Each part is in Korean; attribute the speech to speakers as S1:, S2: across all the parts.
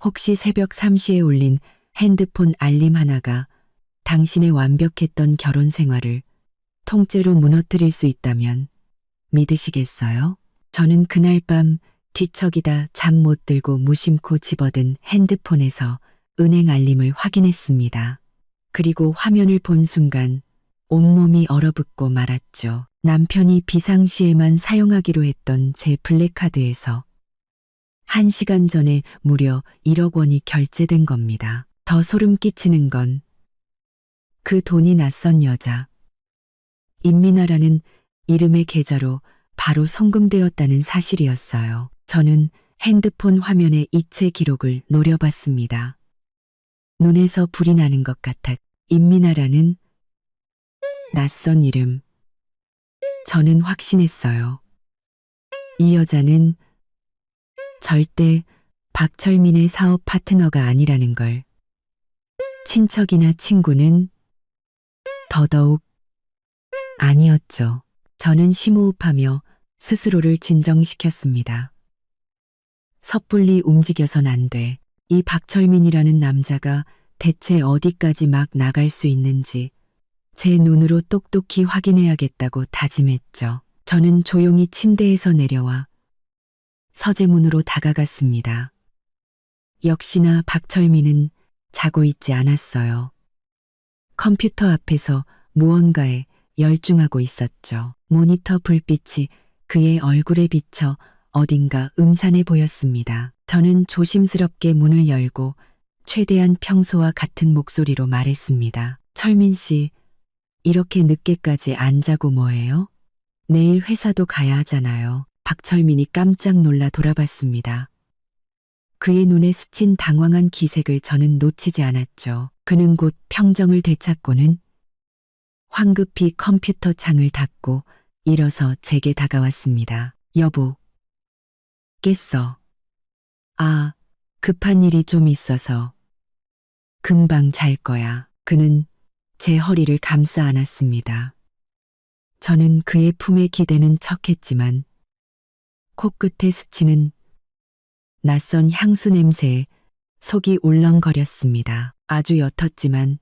S1: 혹시 새벽 3시에 울린 핸드폰 알림 하나가 당신의 완벽했던 결혼 생활을 통째로 무너뜨릴 수 있다면 믿으시겠어요? 저는 그날 밤 뒤척이다 잠 못 들고 무심코 집어든 핸드폰에서 은행 알림을 확인했습니다. 그리고 화면을 본 순간 온몸이 얼어붙고 말았죠. 남편이 비상시에만 사용하기로 했던 제 블랙카드에서 1시간 전에 무려 1억 원이 결제된 겁니다. 더 소름 끼치는 건 그 돈이 낯선 여자 임민아라는 이름의 계좌로 바로 송금되었다는 사실이었어요. 저는 핸드폰 화면의 이체 기록을 노려봤습니다. 눈에서 불이 나는 것 같아 임민아라는 낯선 이름. 저는 확신했어요. 이 여자는 절대 박철민의 사업 파트너가 아니라는 걸. 친척이나 친구는 더더욱 아니었죠. 저는 심호흡하며 스스로를 진정시켰습니다. 섣불리 움직여선 안 돼. 이 박철민이라는 남자가 대체 어디까지 막 나갈 수 있는지 제 눈으로 똑똑히 확인해야겠다고 다짐했죠. 저는 조용히 침대에서 내려와 서재문으로 다가갔습니다. 역시나 박철민은 자고 있지 않았어요. 컴퓨터 앞에서 무언가에 열중하고 있었죠. 모니터 불빛이 그의 얼굴에 비쳐 어딘가 음산해 보였습니다. 저는 조심스럽게 문을 열고 최대한 평소와 같은 목소리로 말했습니다. 철민 씨, 이렇게 늦게까지 안 자고 뭐해요? 내일 회사도 가야 하잖아요. 박철민이 깜짝 놀라 돌아봤습니다. 그의 눈에 스친 당황한 기색을 저는 놓치지 않았죠. 그는 곧 평정을 되찾고는 황급히 컴퓨터 창을 닫고 일어서 제게 다가왔습니다. 여보, 깼어. 아, 급한 일이 좀 있어서. 금방 잘 거야. 그는 제 허리를 감싸 안았습니다. 저는 그의 품에 기대는 척했지만 코끝에 스치는 낯선 향수 냄새에 속이 울렁거렸습니다. 아주 옅었지만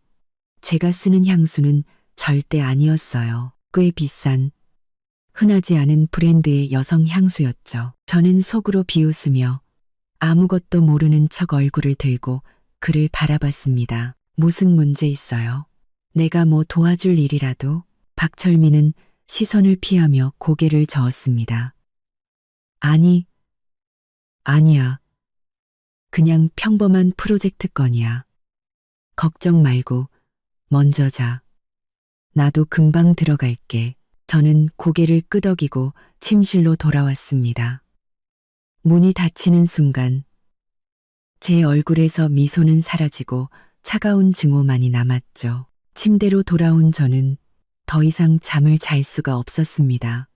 S1: 제가 쓰는 향수는 절대 아니었어요. 꽤 비싼, 흔하지 않은 브랜드의 여성 향수였죠. 저는 속으로 비웃으며 아무것도 모르는 척 얼굴을 들고 그를 바라봤습니다. 무슨 문제 있어요? 내가 뭐 도와줄 일이라도? 박철민은 시선을 피하며 고개를 저었습니다. 아니야. 그냥 평범한 프로젝트 건이야. 걱정 말고 먼저 자. 나도 금방 들어갈게. 저는 고개를 끄덕이고 침실로 돌아왔습니다. 문이 닫히는 순간 제 얼굴에서 미소는 사라지고 차가운 증오만이 남았죠. 침대로 돌아온 저는 더 이상 잠을 잘 수가 없었습니다.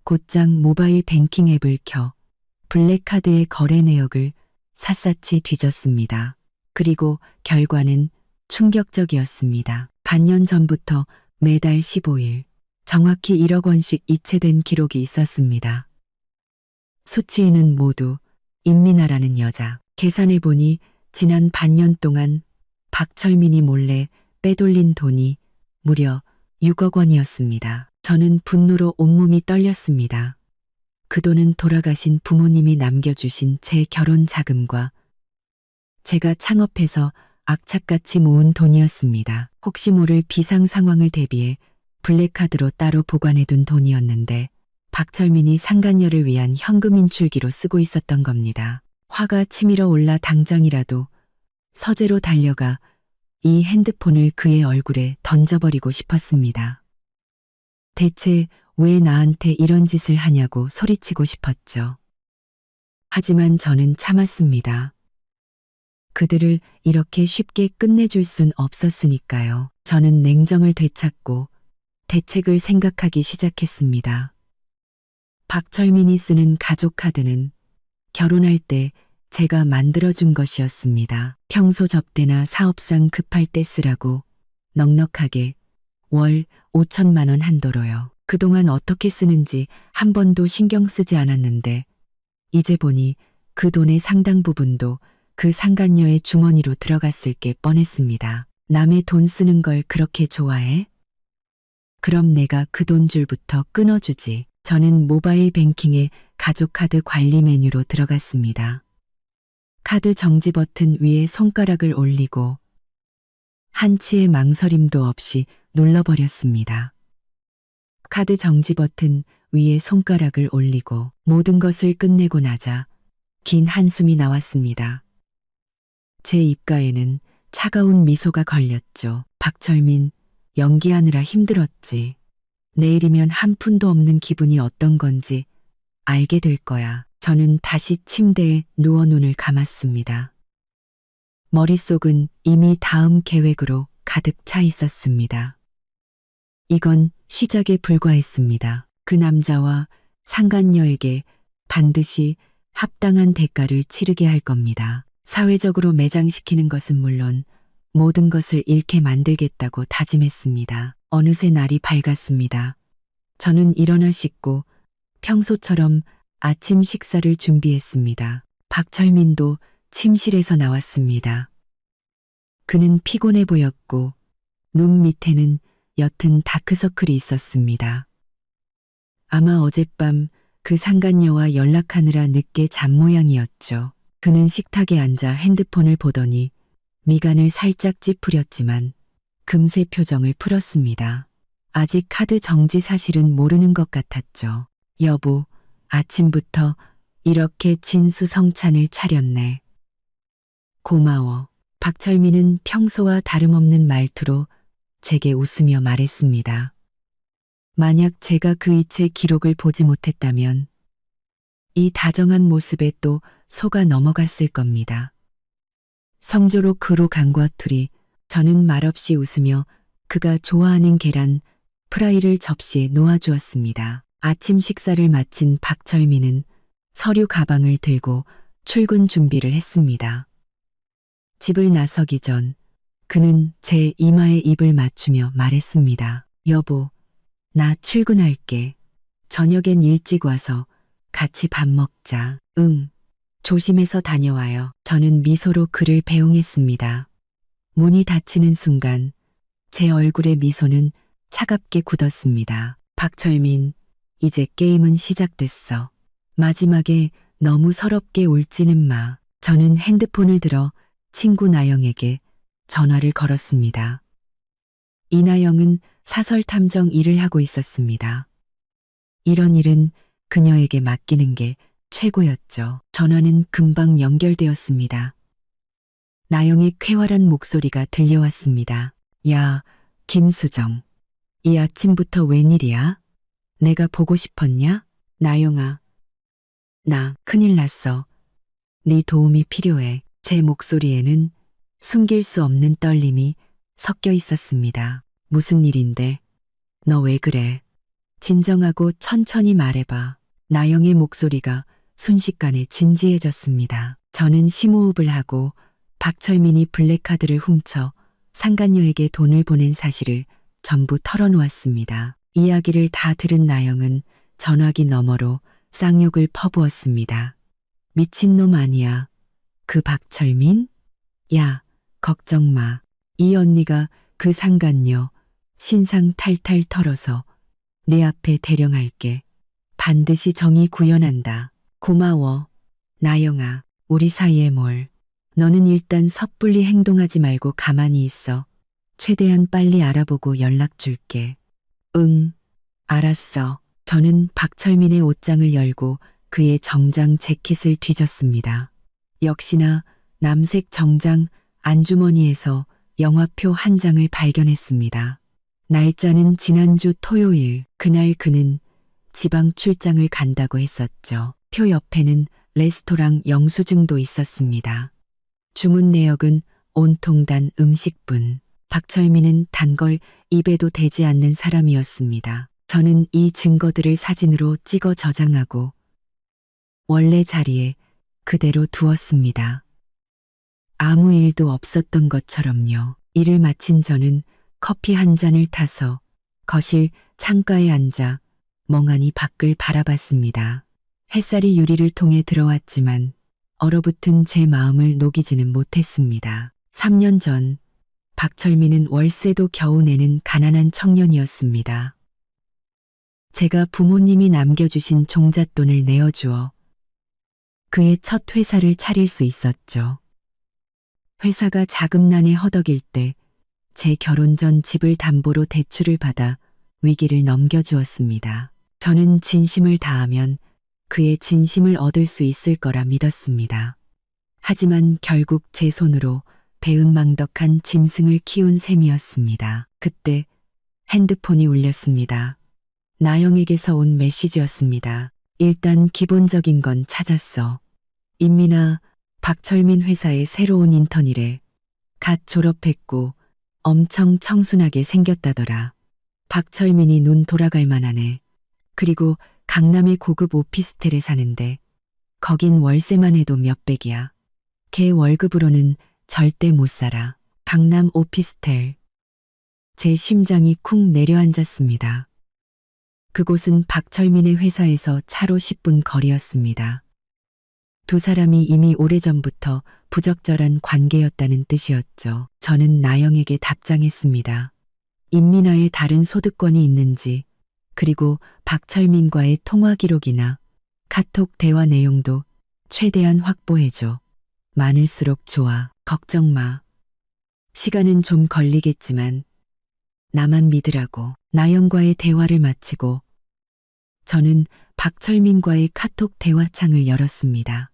S1: 곧장 모바일 뱅킹 앱을 켜 블랙카드의 거래 내역을 샅샅이 뒤졌습니다. 그리고 결과는 충격적이었습니다. 반년 전부터 매달 15일 정확히 1억 원씩 이체된 기록이 있었습니다. 수취인은 모두 임민아라는 여자. 계산해보니 지난 반년 동안 박철민이 몰래 빼돌린 돈이 무려 6억 원이었습니다. 저는 분노로 온몸이 떨렸습니다. 그 돈은 돌아가신 부모님이 남겨주신 제 결혼 자금과 제가 창업해서 악착같이 모은 돈이었습니다. 혹시 모를 비상 상황을 대비해 블랙카드로 따로 보관해둔 돈이었는데 박철민이 상간녀를 위한 현금 인출기로 쓰고 있었던 겁니다. 화가 치밀어 올라 당장이라도 서재로 달려가 이 핸드폰을 그의 얼굴에 던져버리고 싶었습니다. 대체 왜 나한테 이런 짓을 하냐고 소리치고 싶었죠. 하지만 저는 참았습니다. 그들을 이렇게 쉽게 끝내줄 순 없었으니까요. 저는 냉정을 되찾고 대책을 생각하기 시작했습니다. 박철민이 쓰는 가족카드는 결혼할 때 제가 만들어준 것이었습니다. 평소 접대나 사업상 급할 때 쓰라고 넉넉하게 월 5천만 원 한도로요. 그동안 어떻게 쓰는지 한 번도 신경 쓰지 않았는데 이제 보니 그 돈의 상당 부분도 그 상간녀의 주머니로 들어갔을 게 뻔했습니다. 남의 돈 쓰는 걸 그렇게 좋아해? 그럼 내가 그 돈줄부터 끊어주지. 저는 모바일 뱅킹의 가족카드 관리 메뉴로 들어갔습니다. 카드 정지 버튼 위에 손가락을 올리고 한치의 망설임도 없이 눌러버렸습니다. 카드 정지 버튼 위에 손가락을 올리고 모든 것을 끝내고 나자 긴 한숨이 나왔습니다. 제 입가에는 차가운 미소가 걸렸죠. 박철민, 연기하느라 힘들었지. 내일이면 한 푼도 없는 기분이 어떤 건지 알게 될 거야. 저는 다시 침대에 누워 눈을 감았습니다. 머릿속은 이미 다음 계획으로 가득 차 있었습니다. 이건 시작에 불과했습니다. 그 남자와 상간녀에게 반드시 합당한 대가를 치르게 할 겁니다. 사회적으로 매장시키는 것은 물론 모든 것을 잃게 만들겠다고 다짐했습니다. 어느새 날이 밝았습니다. 저는 일어나 씻고 평소처럼 아침 식사를 준비했습니다. 박철민도 침실에서 나왔습니다. 그는 피곤해 보였고 눈 밑에는 옅은 다크서클이 있었습니다. 아마 어젯밤 그 상간녀와 연락하느라 늦게 잔 모양이었죠. 그는 식탁에 앉아 핸드폰을 보더니 미간을 살짝 찌푸렸지만 금세 표정을 풀었습니다. 아직 카드 정지 사실은 모르는 것 같았죠. 여보, 아침부터 이렇게 진수성찬을 차렸네. 고마워. 박철민은 평소와 다름없는 말투로 제게 웃으며 말했습니다. 만약 제가 그 이체 기록을 보지 못했다면 이 다정한 모습에 또 속아 넘어갔을 겁니다. 성조로 그로 간과 둘이 저는 말없이 웃으며 그가 좋아하는 계란 프라이를 접시에 놓아주었습니다. 아침 식사를 마친 박철민은 서류 가방을 들고 출근 준비를 했습니다. 집을 나서기 전 그는 제 이마에 입을 맞추며 말했습니다. 여보, 나 출근할게. 저녁엔 일찍 와서 같이 밥 먹자. 응. 조심해서 다녀와요. 저는 미소로 그를 배웅했습니다. 문이 닫히는 순간 제 얼굴의 미소는 차갑게 굳었습니다. 박철민, 이제 게임은 시작됐어. 마지막에 너무 서럽게 울지는 마. 저는 핸드폰을 들어 친구 나영에게 전화를 걸었습니다. 이나영은 사설 탐정 일을 하고 있었습니다. 이런 일은 그녀에게 맡기는 게 최고였죠. 전화는 금방 연결되었습니다. 나영의 쾌활한 목소리가 들려왔습니다. 야, 김수정. 이 아침부터 웬일이야? 내가 보고 싶었냐? 나영아. 나 큰일 났어. 네 도움이 필요해. 제 목소리에는 숨길 수 없는 떨림이 섞여 있었습니다. 무슨 일인데? 너 왜 그래? 진정하고 천천히 말해봐. 나영의 목소리가 순식간에 진지해졌습니다. 저는 심호흡을 하고 박철민이 블랙카드를 훔쳐 상간녀에게 돈을 보낸 사실을 전부 털어놓았습니다. 이야기를 다 들은 나영은 전화기 너머로 쌍욕을 퍼부었습니다. 미친놈 아니야. 그 박철민? 야, 걱정 마. 이 언니가 그 상간녀 신상 탈탈 털어서 내 앞에 대령할게. 반드시 정의 구현한다. 고마워. 나영아, 우리 사이에 뭘. 너는 일단 섣불리 행동하지 말고 가만히 있어. 최대한 빨리 알아보고 연락 줄게. 응, 알았어. 저는 박철민의 옷장을 열고 그의 정장 재킷을 뒤졌습니다. 역시나 남색 정장 안주머니에서 영화표 한 장을 발견했습니다. 날짜는 지난주 토요일. 그날 그는 지방 출장을 간다고 했었죠. 표 옆에는 레스토랑 영수증도 있었습니다. 주문 내역은 온통 단 음식분. 박철민은 단 걸 입에도 대지 않는 사람이었습니다. 저는 이 증거들을 사진으로 찍어 저장하고 원래 자리에 그대로 두었습니다. 아무 일도 없었던 것처럼요. 일을 마친 저는 커피 한 잔을 타서 거실 창가에 앉아 멍하니 밖을 바라봤습니다. 햇살이 유리를 통해 들어왔지만 얼어붙은 제 마음을 녹이지는 못했습니다. 3년 전 박철민은 월세도 겨우 내는 가난한 청년이었습니다. 제가 부모님이 남겨주신 종잣돈을 내어주어 그의 첫 회사를 차릴 수 있었죠. 회사가 자금난에 허덕일 때 제 결혼 전 집을 담보로 대출을 받아 위기를 넘겨주었습니다. 저는 진심을 다하면 그의 진심을 얻을 수 있을 거라 믿었습니다. 하지만 결국 제 손으로 배은망덕한 짐승을 키운 셈이었습니다. 그때 핸드폰이 울렸습니다. 나영에게서 온 메시지였습니다. 일단 기본적인 건 찾았어. 임민아, 박철민 회사의 새로운 인턴이래. 갓 졸업했고 엄청 청순하게 생겼다더라. 박철민이 눈 돌아갈 만하네. 그리고 강남의 고급 오피스텔에 사는데 거긴 월세만 해도 몇백이야. 걔 월급으로는 절대 못 살아. 강남 오피스텔. 제 심장이 쿵 내려앉았습니다. 그곳은 박철민의 회사에서 차로 10분 거리였습니다. 두 사람이 이미 오래전부터 부적절한 관계였다는 뜻이었죠. 저는 나영에게 답장했습니다. 임민아의 다른 소득권이 있는지, 그리고 박철민과의 통화 기록이나 카톡 대화 내용도 최대한 확보해줘. 많을수록 좋아. 걱정 마. 시간은 좀 걸리겠지만 나만 믿으라고. 나영과의 대화를 마치고 저는 박철민과의 카톡 대화창을 열었습니다.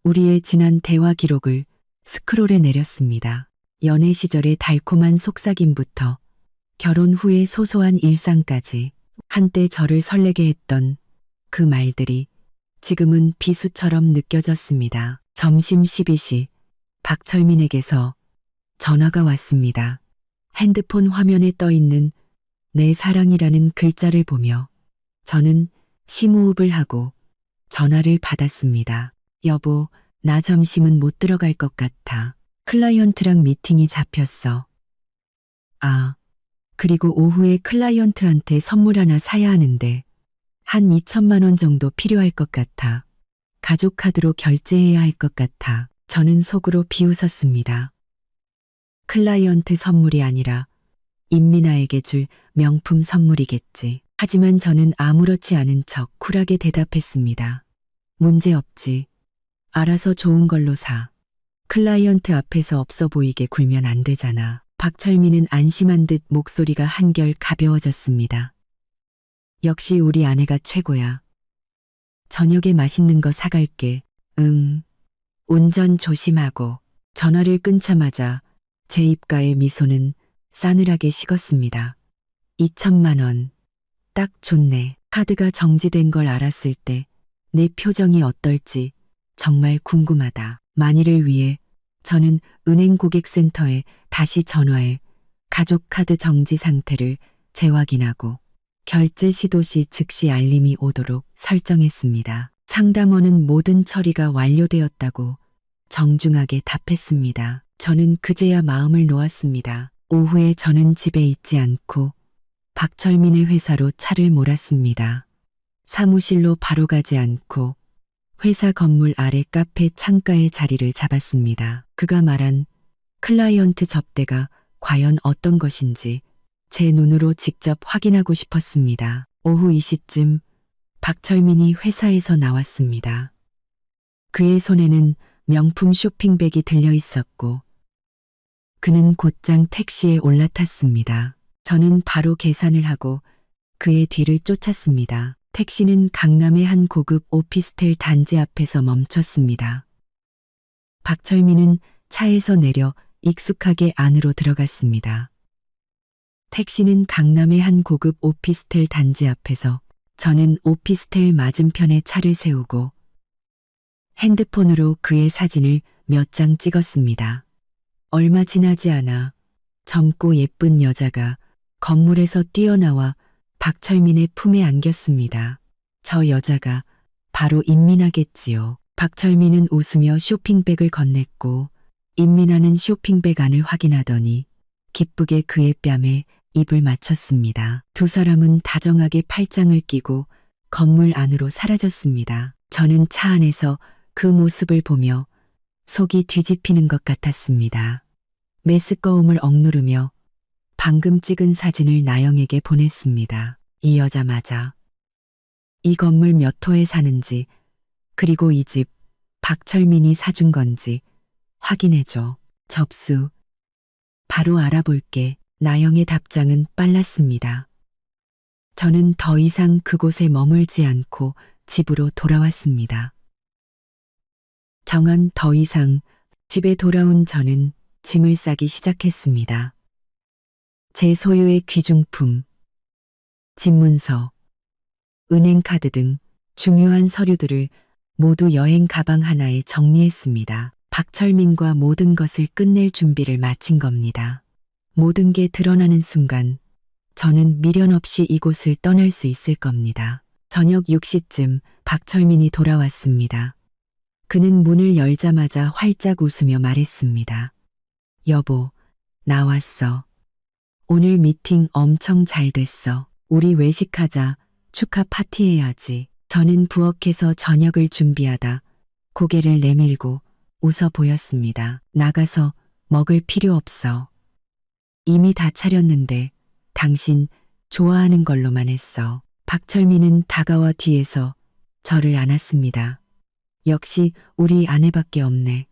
S1: 우리의 지난 대화 기록을 스크롤해 내렸습니다. 연애 시절의 달콤한 속삭임부터 결혼 후의 소소한 일상까지 한때 저를 설레게 했던 그 말들이 지금은 비수처럼 느껴졌습니다. 점심 12시 박철민에게서 전화가 왔습니다. 핸드폰 화면에 떠 있는 내 사랑이라는 글자를 보며 저는 심호흡을 하고 전화를 받았습니다. 여보, 나 점심은 못 들어갈 것 같아. 클라이언트랑 미팅이 잡혔어. 아, 그리고 오후에 클라이언트한테 선물 하나 사야 하는데 한 2천만 원 정도 필요할 것 같아. 가족 카드로 결제해야 할 것 같아. 저는 속으로 비웃었습니다. 클라이언트 선물이 아니라 임민아에게 줄 명품 선물이겠지. 하지만 저는 아무렇지 않은 척 쿨하게 대답했습니다. 문제없지. 알아서 좋은 걸로 사. 클라이언트 앞에서 없어 보이게 굴면 안 되잖아. 박철민은 안심한 듯 목소리가 한결 가벼워졌습니다. 역시 우리 아내가 최고야. 저녁에 맛있는 거 사갈게. 응. 운전 조심하고. 전화를 끊자마자 제 입가에 미소는 싸늘하게 식었습니다. 2천만 원. 딱 좋네. 카드가 정지된 걸 알았을 때 내 표정이 어떨지 정말 궁금하다. 만일을 위해 저는 은행 고객센터에 다시 전화해 가족 카드 정지 상태를 재확인하고 결제 시도 시 즉시 알림이 오도록 설정했습니다. 상담원은 모든 처리가 완료되었다고 정중하게 답했습니다. 저는 그제야 마음을 놓았습니다. 오후에 저는 집에 있지 않고 박철민의 회사로 차를 몰았습니다. 사무실로 바로 가지 않고 회사 건물 아래 카페 창가에 자리를 잡았습니다. 그가 말한 클라이언트 접대가 과연 어떤 것인지 제 눈으로 직접 확인하고 싶었습니다. 오후 2시쯤 박철민이 회사에서 나왔습니다. 그의 손에는 명품 쇼핑백이 들려 있었고 그는 곧장 택시에 올라탔습니다. 저는 바로 계산을 하고 그의 뒤를 쫓았습니다. 택시는 강남의 한 고급 오피스텔 단지 앞에서 멈췄습니다. 박철민은 차에서 내려 익숙하게 안으로 들어갔습니다. 택시는 강남의 한 고급 오피스텔 단지 앞에서 저는 오피스텔 맞은편에 차를 세우고 핸드폰으로 그의 사진을 몇 장 찍었습니다. 얼마 지나지 않아 젊고 예쁜 여자가 건물에서 뛰어나와 박철민의 품에 안겼습니다. 저 여자가 바로 임민아겠지요. 박철민은 웃으며 쇼핑백을 건넸고 임민아는 쇼핑백 안을 확인하더니 기쁘게 그의 뺨에 입을 맞췄습니다. 두 사람은 다정하게 팔짱을 끼고 건물 안으로 사라졌습니다. 저는 차 안에서 그 모습을 보며 속이 뒤집히는 것 같았습니다. 메스꺼움을 억누르며 방금 찍은 사진을 나영에게 보냈습니다. 이 여자 맞아. 이 건물 몇 호에 사는지, 그리고 이 집 박철민이 사준 건지 확인해줘. 접수. 바로 알아볼게. 나영의 답장은 빨랐습니다. 저는 더 이상 그곳에 머물지 않고 집으로 돌아왔습니다. 정원 더 이상 집에 돌아온 저는 짐을 싸기 시작했습니다. 제 소유의 귀중품, 집문서, 은행카드 등 중요한 서류들을 모두 여행 가방 하나에 정리했습니다. 박철민과 모든 것을 끝낼 준비를 마친 겁니다. 모든 게 드러나는 순간 저는 미련 없이 이곳을 떠날 수 있을 겁니다. 저녁 6시쯤 박철민이 돌아왔습니다. 그는 문을 열자마자 활짝 웃으며 말했습니다. 여보, 나왔어. 오늘 미팅 엄청 잘 됐어. 우리 외식하자. 축하 파티해야지. 저는 부엌에서 저녁을 준비하다 고개를 내밀고 웃어 보였습니다. 나가서 먹을 필요 없어. 이미 다 차렸는데 당신 좋아하는 걸로만 했어. 박철민은 다가와 뒤에서 저를 안았습니다. 역시 우리 아내밖에 없네.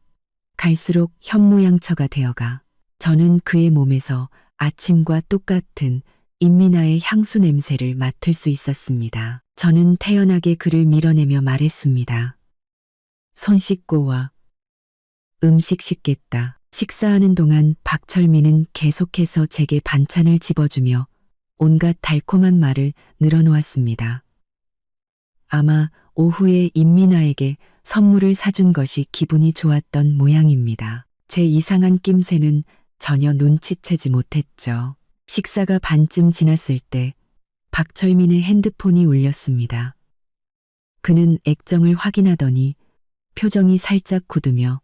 S1: 갈수록 현모양처가 되어가. 저는 그의 몸에서 아침과 똑같은 인미나의 향수 냄새를 맡을 수 있었습니다. 저는 태연하게 그를 밀어내며 말했습니다. 손 씻고 와. 음식 식겠다. 식사하는 동안 박철민은 계속해서 제게 반찬을 집어주며 온갖 달콤한 말을 늘어놓았습니다. 아마 오후에 인미나에게 선물을 사준 것이 기분이 좋았던 모양입니다. 제 이상한 낌새는 전혀 눈치채지 못했죠. 식사가 반쯤 지났을 때 박철민의 핸드폰이 울렸습니다. 그는 액정을 확인하더니 표정이 살짝 굳으며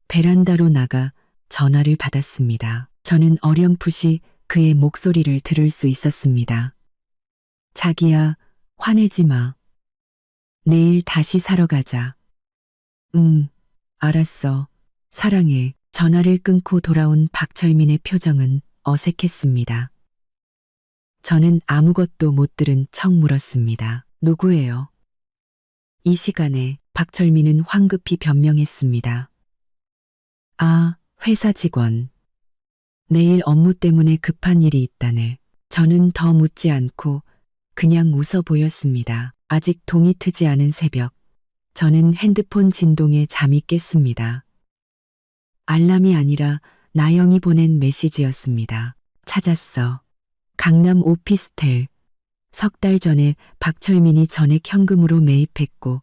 S1: 베란다로 나가 전화를 받았습니다. 저는 어렴풋이 그의 목소리를 들을 수 있었습니다. 자기야, 화내지 마. 내일 다시 사러 가자. 알았어. 사랑해. 전화를 끊고 돌아온 박철민의 표정은 어색했습니다. 저는 아무것도 못 들은 척 물었습니다. 누구예요? 이 시간에 박철민은 황급히 변명했습니다. 아, 회사 직원. 내일 업무 때문에 급한 일이 있다네. 저는 더 묻지 않고 그냥 웃어 보였습니다. 아직 동이 트지 않은 새벽. 저는 핸드폰 진동에 잠이 깼습니다. 알람이 아니라 나영이 보낸 메시지였습니다. 찾았어. 강남 오피스텔. 석 달 전에 박철민이 전액 현금으로 매입했고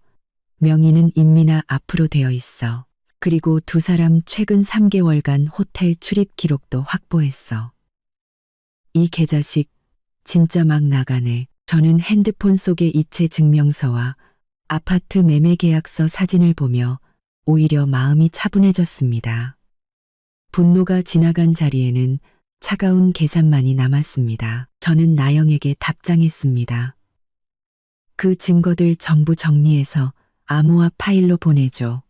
S1: 명의는 인미나 앞으로 되어 있어. 그리고 두 사람 최근 3개월간 호텔 출입 기록도 확보했어. 이 계좌식 진짜 막 나가네. 저는 핸드폰 속의 이체 증명서와 아파트 매매 계약서 사진을 보며 오히려 마음이 차분해졌습니다. 분노가 지나간 자리에는 차가운 계산만이 남았습니다. 저는 나영에게 답장했습니다. 그 증거들 전부 정리해서 암호화 파일로 보내줘.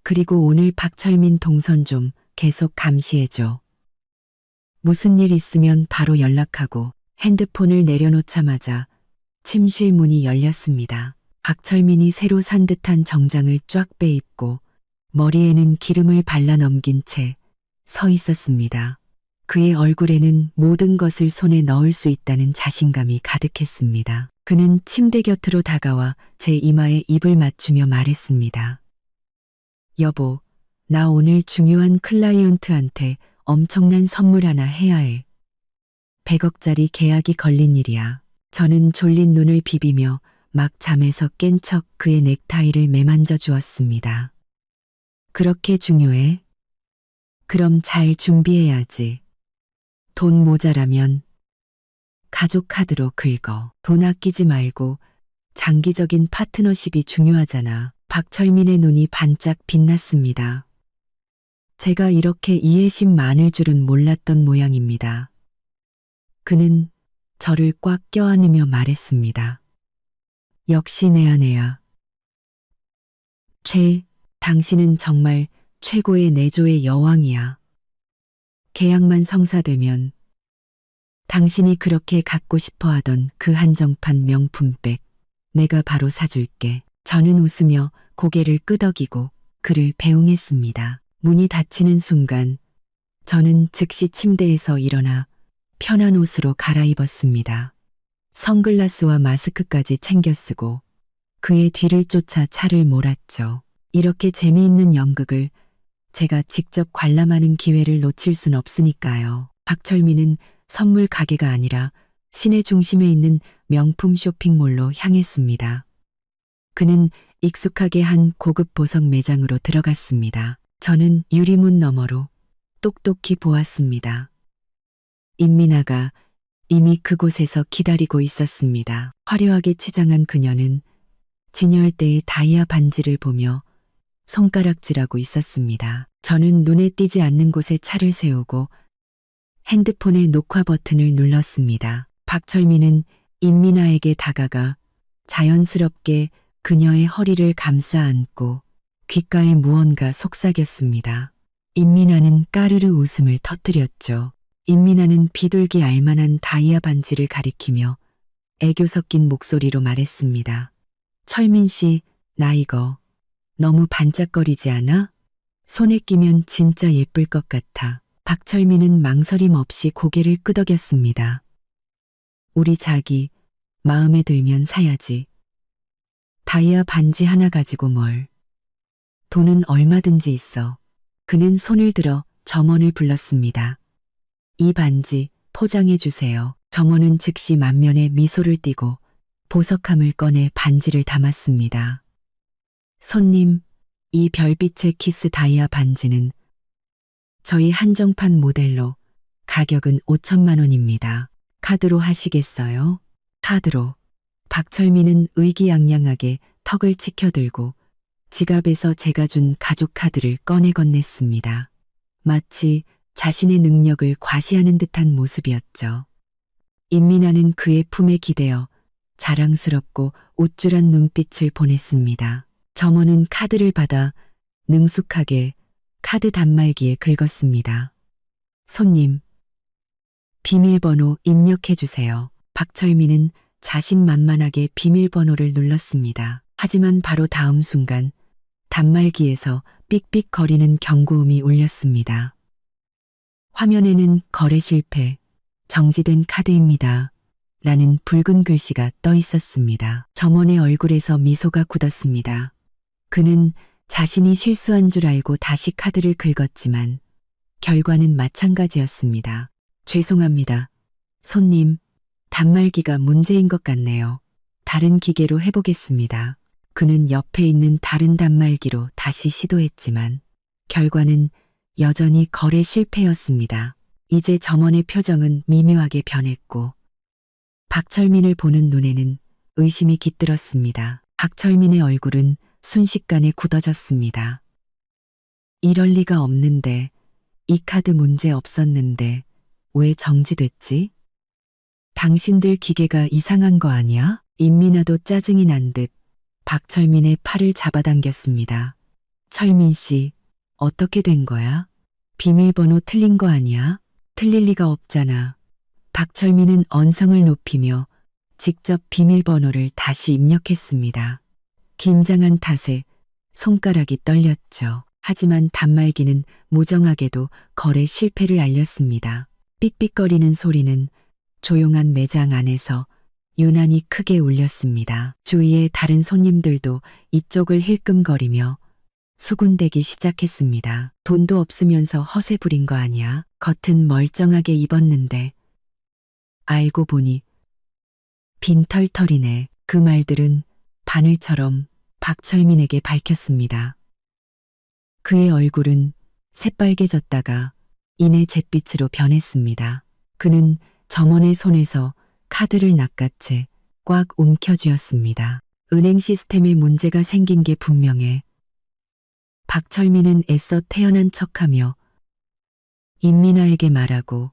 S1: 그리고 오늘 박철민 동선 좀 계속 감시해줘. 무슨 일 있으면 바로 연락하고. 핸드폰을 내려놓자마자 침실 문이 열렸습니다. 박철민이 새로 산 듯한 정장을 쫙 빼입고 머리에는 기름을 발라 넘긴 채 서 있었습니다. 그의 얼굴에는 모든 것을 손에 넣을 수 있다는 자신감이 가득했습니다. 그는 침대 곁으로 다가와 제 이마에 입을 맞추며 말했습니다. 여보, 나 오늘 중요한 클라이언트한테 엄청난 선물 하나 해야 해. 100억짜리 계약이 걸린 일이야. 저는 졸린 눈을 비비며 막 잠에서 깬 척 그의 넥타이를 매만져 주었습니다. 그렇게 중요해? 그럼 잘 준비해야지. 돈 모자라면 가족 카드로 긁어. 돈 아끼지 말고 장기적인 파트너십이 중요하잖아. 박철민의 눈이 반짝 빛났습니다. 제가 이렇게 이해심 많을 줄은 몰랐던 모양입니다. 그는 저를 꽉 껴안으며 말했습니다. 역시 내 아내야. 당신은 정말 최고의 내조의 여왕이야. 계약만 성사되면 당신이 그렇게 갖고 싶어 하던 그 한정판 명품백 내가 바로 사줄게. 저는 웃으며 고개를 끄덕이고 그를 배웅했습니다. 문이 닫히는 순간 저는 즉시 침대에서 일어나 편한 옷으로 갈아입었습니다. 선글라스와 마스크까지 챙겨 쓰고 그의 뒤를 쫓아 차를 몰았죠. 이렇게 재미있는 연극을 제가 직접 관람하는 기회를 놓칠 순 없으니까요. 박철민은 선물 가게가 아니라 시내 중심에 있는 명품 쇼핑몰로 향했습니다. 그는 익숙하게 한 고급 보석 매장으로 들어갔습니다. 저는 유리문 너머로 똑똑히 보았습니다. 임민아가 이미 그곳에서 기다리고 있었습니다. 화려하게 치장한 그녀는 진열대의 다이아 반지를 보며 손가락질하고 있었습니다. 저는 눈에 띄지 않는 곳에 차를 세우고 핸드폰의 녹화 버튼을 눌렀습니다. 박철민은 임민아에게 다가가 자연스럽게 그녀의 허리를 감싸 안고 귓가에 무언가 속삭였습니다. 임민아는 까르르 웃음을 터뜨렸죠. 임민아는 비둘기 알만한 다이아 반지를 가리키며 애교 섞인 목소리로 말했습니다. 철민 씨, 나 이거 너무 반짝거리지 않아? 손에 끼면 진짜 예쁠 것 같아. 박철민은 망설임 없이 고개를 끄덕였습니다. 우리 자기 마음에 들면 사야지. 다이아 반지 하나 가지고 뭘. 돈은 얼마든지 있어. 그는 손을 들어 점원을 불렀습니다. 이 반지 포장해 주세요. 점원은 즉시 만면에 미소를 띠고 보석함을 꺼내 반지를 담았습니다. 손님, 이 별빛의 키스 다이아 반지는 저희 한정판 모델로 가격은 5천만 원입니다. 카드로 하시겠어요? 카드로. 박철민은 의기양양하게 턱을 치켜들고 지갑에서 제가 준 가족 카드를 꺼내 건넸습니다. 마치 자신의 능력을 과시하는 듯한 모습이었죠. 임민아는 그의 품에 기대어 자랑스럽고 우쭐한 눈빛을 보냈습니다. 점원은 카드를 받아 능숙하게 카드 단말기에 긁었습니다. 손님, 비밀번호 입력해 주세요. 박철민은 자신만만하게 비밀번호를 눌렀습니다. 하지만 바로 다음 순간 단말기에서 삑삑거리는 경고음이 울렸습니다. 화면에는 거래 실패, 정지된 카드입니다. 라는 붉은 글씨가 떠 있었습니다. 점원의 얼굴에서 미소가 굳었습니다. 그는 자신이 실수한 줄 알고 다시 카드를 긁었지만 결과는 마찬가지였습니다. 죄송합니다. 손님, 단말기가 문제인 것 같네요. 다른 기계로 해보겠습니다. 그는 옆에 있는 다른 단말기로 다시 시도했지만 결과는 여전히 거래 실패였습니다. 이제 점원의 표정은 미묘하게 변했고 박철민을 보는 눈에는 의심이 깃들었습니다. 박철민의 얼굴은 순식간에 굳어졌습니다. 이럴 리가 없는데, 이 카드 문제 없었는데 왜 정지됐지? 당신들 기계가 이상한 거 아니야? 임민아도 짜증이 난 듯 박철민의 팔을 잡아당겼습니다. 철민 씨, 어떻게 된 거야? 비밀번호 틀린 거 아니야? 틀릴 리가 없잖아. 박철민은 언성을 높이며 직접 비밀번호를 다시 입력했습니다. 긴장한 탓에 손가락이 떨렸죠. 하지만 단말기는 무정하게도 거래 실패를 알렸습니다. 삑삑거리는 소리는 조용한 매장 안에서 유난히 크게 울렸습니다. 주위의 다른 손님들도 이쪽을 힐끔거리며 수군대기 시작했습니다. 돈도 없으면서 허세 부린 거 아니야? 겉은 멀쩡하게 입었는데 알고 보니 빈털털이네. 그 말들은 바늘처럼 박철민에게 밝혔습니다. 그의 얼굴은 새빨개졌다가 이내 잿빛으로 변했습니다. 그는 점원의 손에서 카드를 낚아채 꽉 움켜쥐었습니다. 은행 시스템에 문제가 생긴 게 분명해. 박철민은 애써 태연한 척하며 임민아에게 말하고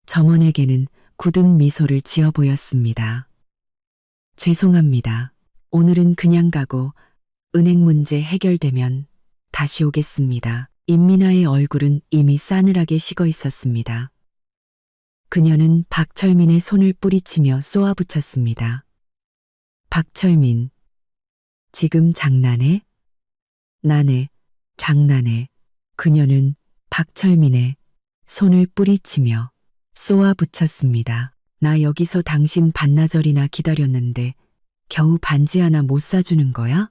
S1: 점원에게는 굳은 미소를 지어 보였습니다. 죄송합니다. 오늘은 그냥 가고 은행 문제 해결되면 다시 오겠습니다. 임민아의 얼굴은 이미 싸늘하게 식어 있었습니다. 그녀는 박철민의 손을 뿌리치며 쏘아붙였습니다. 박철민, 지금 장난해? 나네, 장난해. 그녀는 박철민의 손을 뿌리치며 쏘아붙였습니다. 나 여기서 당신 반나절이나 기다렸는데 겨우 반지 하나 못 사주는 거야?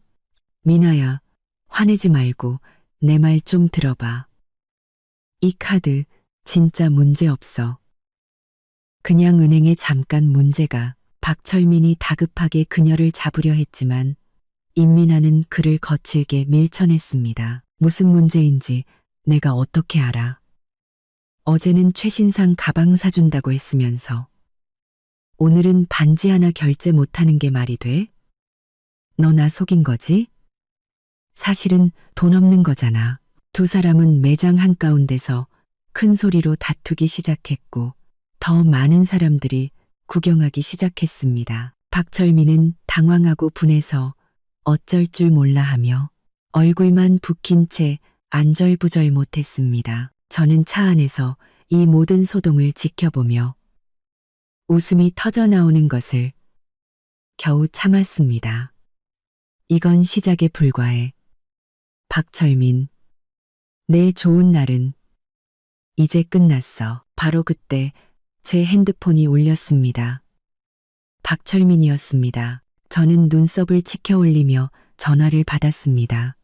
S1: 미나야, 화내지 말고 내 말 좀 들어봐. 이 카드 진짜 문제 없어. 그냥 은행에 잠깐 문제가. 박철민이 다급하게 그녀를 잡으려 했지만 임민아는 그를 거칠게 밀쳐냈습니다. 무슨 문제인지 내가 어떻게 알아? 어제는 최신상 가방 사준다고 했으면서 오늘은 반지 하나 결제 못하는 게 말이 돼? 너 나 속인 거지? 사실은 돈 없는 거잖아. 두 사람은 매장 한가운데서 큰 소리로 다투기 시작했고 더 많은 사람들이 구경하기 시작했습니다. 박철민은 당황하고 분해서 어쩔 줄 몰라 하며 얼굴만 붓긴 채 안절부절 못했습니다. 저는 차 안에서 이 모든 소동을 지켜보며 웃음이 터져 나오는 것을 겨우 참았습니다. 이건 시작에 불과해. 박철민, 내 좋은 날은 이제 끝났어. 바로 그때 제 핸드폰이 울렸습니다. 박철민이었습니다. 저는 눈썹을 치켜 올리며 전화를 받았습니다.